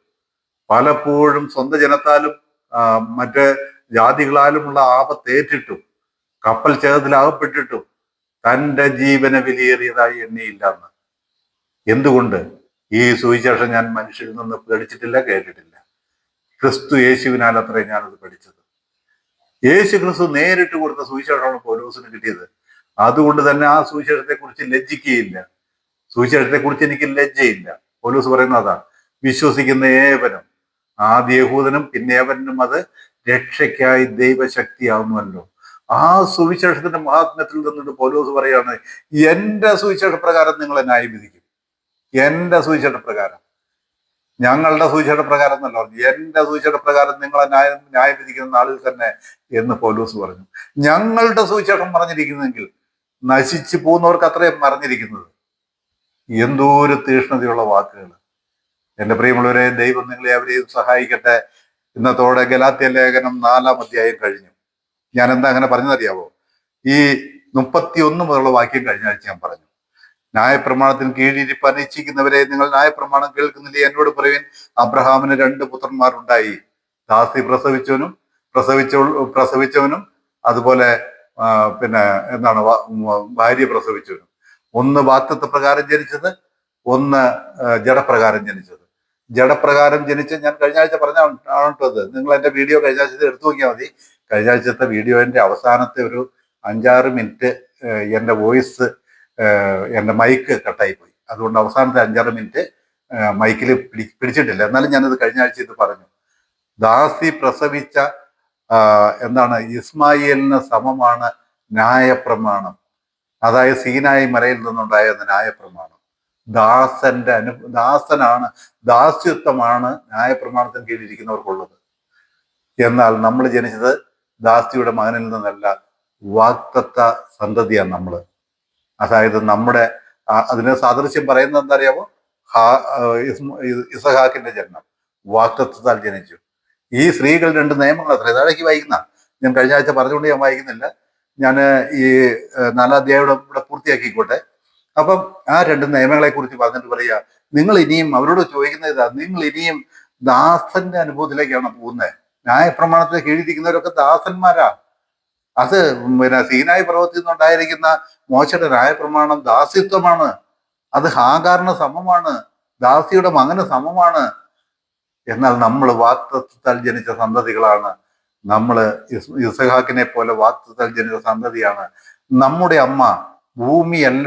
പലപ്പോഴും സ്വന്തം ജനത്താലും മറ്റ് ജാതികളാലുമുള്ള ആപത്തേറ്റിട്ടും, കപ്പൽ ചേതത്തിലാകപ്പെട്ടിട്ടും തൻ്റെ ജീവനെ വിലയേറിയതായി എണ്ണിയില്ലെന്ന്. എന്തുകൊണ്ട്? ഈ സുവിശേഷം ഞാൻ മനുഷ്യരിൽ നിന്ന് പഠിച്ചിട്ടില്ല, കേട്ടിട്ടില്ല. ക്രിസ്തു യേശുവിനാൽ അത്രേ ഞാനത് പഠിച്ചത്. യേശു ക്രിസ്തു നേരിട്ട് കൊടുത്ത സുവിശേഷമാണ് പൗലോസിന് കിട്ടിയത്. അതുകൊണ്ട് തന്നെ ആ സുവിശേഷത്തെക്കുറിച്ച് ലജ്ജിക്കുകയില്ല. സുവിശേഷത്തെക്കുറിച്ച് എനിക്ക് ലജ്ജയില്ല. പൗലോസ് പറയുന്നത് അതാണ്. വിശ്വസിക്കുന്ന ഏവനും, ആദ്യ യഹൂദനും പിന്നെ ഏവനും അത് രക്ഷയ്ക്കായി ദൈവശക്തിയാവുന്നുവല്ലോ. ആ സുവിശേഷത്തിന്റെ മഹാത്മ്യത്തിൽ നിന്നിട്ട് പൗലോസ് പറയാണ്, എന്റെ സുവിശേഷ പ്രകാരം നിങ്ങളെ ന്യായവിധിക്കും. എന്റെ സുവിശേഷ പ്രകാരം, ഞങ്ങളുടെ സുവിശേഷ പ്രകാരം എന്നല്ല പറഞ്ഞു, എന്റെ സുവിശേഷ പ്രകാരം നിങ്ങളെ ന്യായവിധിക്കുന്ന നാളിൽ തന്നെ എന്ന് പൗലോസ് പറഞ്ഞു. ഞങ്ങളുടെ സുവിശേഷം പറഞ്ഞിരിക്കുന്നെങ്കിൽ നശിച്ചു പോകുന്നവർക്ക് അത്രയും പറഞ്ഞിരിക്കുന്നത്. എന്തോ ഒരു തീഷ്ണതയുള്ള വാക്കുകൾ. എൻ്റെ പ്രിയമുള്ളവരെ, ദൈവം നിങ്ങളെ അവരെയും സഹായിക്കട്ടെ. ഇന്നത്തോടെ ഗലാത്യ ലേഖനം 4-ാം അധ്യായം കഴിഞ്ഞു. ഞാൻ എന്താ അങ്ങനെ പറഞ്ഞതറിയാവോ? ഈ 31 മുതലുള്ള വാക്യം കഴിഞ്ഞ ആഴ്ച ഞാൻ പറഞ്ഞു. ന്യായപ്രമാണത്തിന് കീഴിരിപ്പാൻ ഇച്ഛിക്കുന്നവരെ, നിങ്ങൾ ന്യായപ്രമാണം കേൾക്കുന്നില്ലേ? എന്നോട് പറയുവിൻ. അബ്രഹാമിന് 2 പുത്രന്മാരുണ്ടായി. ദാസി പ്രസവിച്ചവനും അതുപോലെ ഭാര്യ പ്രസവിച്ചവനും. ഒന്ന് വാഗ്ദത്ത പ്രകാരം ജനിച്ചത്, ഒന്ന് ജഡപ്രകാരം ജനിച്ചത്. ജഡപ്രകാരം ജനിച്ച ഞാൻ കഴിഞ്ഞ ആഴ്ച പറഞ്ഞത്. നിങ്ങൾ എൻ്റെ വീഡിയോ കഴിഞ്ഞ ആഴ്ചത്തെ എടുത്തു നോക്കിയാൽ മതി. കഴിഞ്ഞ ആഴ്ചത്തെ വീഡിയോന്റെ അവസാനത്തെ ഒരു 5-6 മിനിറ്റ് എൻ്റെ വോയിസ്, എൻ്റെ മൈക്ക് കട്ടായി പോയി. അതുകൊണ്ട് അവസാനത്തെ 5-6 മിനിറ്റ് മൈക്കിൽ പിടിച്ചിട്ടില്ല. എന്നാലും ഞാനത് കഴിഞ്ഞ ആഴ്ച ഇത് പറഞ്ഞു. ദാസി പ്രസവിച്ച ഇസ്മായേലിന് സമമാണ് ന്യായപ്രമാണം. അതായത് സീനായി മലയിൽ നിന്നുണ്ടായ ന്യായപ്രമാണം. ദാസനാണ്, ദാസ്യത്വമാണ് ന്യായപ്രമാണത്തിന് കീഴിരിക്കുന്നവർക്കുള്ളത്. എന്നാൽ നമ്മൾ ജനിച്ചത് ദാസിയുടെ മകനിൽ നിന്നല്ല, വാഗ്ദത്ത സന്തതിയാണ് നമ്മൾ. അതായത് നമ്മുടെ അതിന് സാദൃശ്യം പറയുന്നത് എന്താ അറിയാമോ? ഇസഹാക്കിന്റെ ജന്മം വാഗ്ദത്തത്താൽ ജനിച്ചു. ഈ സ്ത്രീകൾ 2 നിയമങ്ങൾ അത്ര ഇതാഴേക്ക് വായിക്കുന്ന, ഞാൻ കഴിഞ്ഞ ആഴ്ച പറഞ്ഞുകൊണ്ട് ഞാൻ വായിക്കുന്നില്ല. ഞാൻ ഈ 4-ാം അധ്യായം ഇവിടെ പൂർത്തിയാക്കിക്കോട്ടെ. അപ്പം ആ 2 നിയമങ്ങളെ കുറിച്ച് പറഞ്ഞിട്ട് പറയുക, നിങ്ങൾ ഇനിയും അവരോട് ചോദിക്കുന്നത് ഇതാ, നിങ്ങൾ ഇനിയും ദാസന്റെ അനുഭവത്തിലേക്കാണ് പോകുന്നത്. ന്യായപ്രമാണത്തിൽ കീഴിരിക്കുന്നവരൊക്കെ ദാസന്മാരാ. അത് സീനായി പർവ്വതത്തിൽ നിന്നുണ്ടായിരിക്കുന്ന മോശയുടെ ന്യായപ്രമാണം ദാസ്യത്വമാണ്. അത് ഹാഗാറിന് സമമാണ്, ദാസിയുടെ മകന് സമമാണ്. എന്നാൽ നമ്മൾ വാക്തത്വത്താൽ ജനിച്ച സന്തതികളാണ്. നമ്മൾ ഇസഹാക്കിനെ പോലെ വാക്തത്വത്താൽ ജനിച്ച സന്തതിയാണ്. നമ്മുടെ അമ്മ ഭൂമിയല്ല,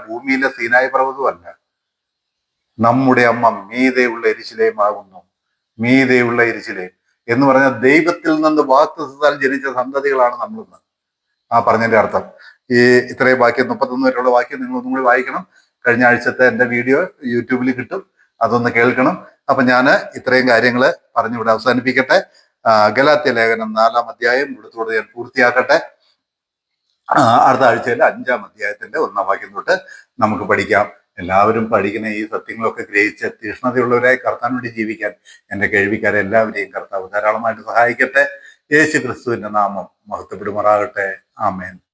ഭൂമിയിലെ സീനായി പർവ്വതമല്ല. നമ്മുടെ അമ്മ മീതെയുള്ള എരിശിലേമാകുന്നു. മീതെയുള്ള എരിശിലേം എന്ന് പറഞ്ഞാൽ ദൈവത്തിൽ നിന്ന് വാക്തത്വത്താൽ ജനിച്ച സന്തതികളാണ് നമ്മളിന്ന്. പറഞ്ഞതിന്റെ അർത്ഥം ഈ ഇത്രയും വാക്യം 31 വരെയുള്ള വാക്യം നിങ്ങൾ ഒന്നും കൂടി വായിക്കണം. കഴിഞ്ഞ ആഴ്ചത്തെ എൻ്റെ വീഡിയോ യൂട്യൂബിൽ കിട്ടും, അതൊന്ന് കേൾക്കണം. അപ്പൊ ഞാൻ ഇത്രയും കാര്യങ്ങൾ പറഞ്ഞിവിടെ അവസാനിപ്പിക്കട്ടെ. ഗലാത്യ ലേഖനം 4-ാം അധ്യായം ഇവിടത്തോടെ ഞാൻ പൂർത്തിയാക്കട്ടെ. അടുത്ത ആഴ്ചയിൽ 5-ാം അധ്യായത്തിന്റെ 1-ാം വാക്യം തൊട്ട് നമുക്ക് പഠിക്കാം. എല്ലാവരും പഠിക്കുന്ന ഈ സത്യങ്ങളൊക്കെ ഗ്രഹിച്ച് തീഷ്ണതയുള്ളവരായി കർത്താൻ വേണ്ടി ജീവിക്കാൻ എൻ്റെ കേൾവിക്കാരെ എല്ലാവരെയും കർത്താവ് ധാരാളമായിട്ട് സഹായിക്കട്ടെ. യേശു ക്രിസ്തുവിന്റെ നാമം മഹത്വപ്പെടുമാറാകട്ടെ. ആമേൻ.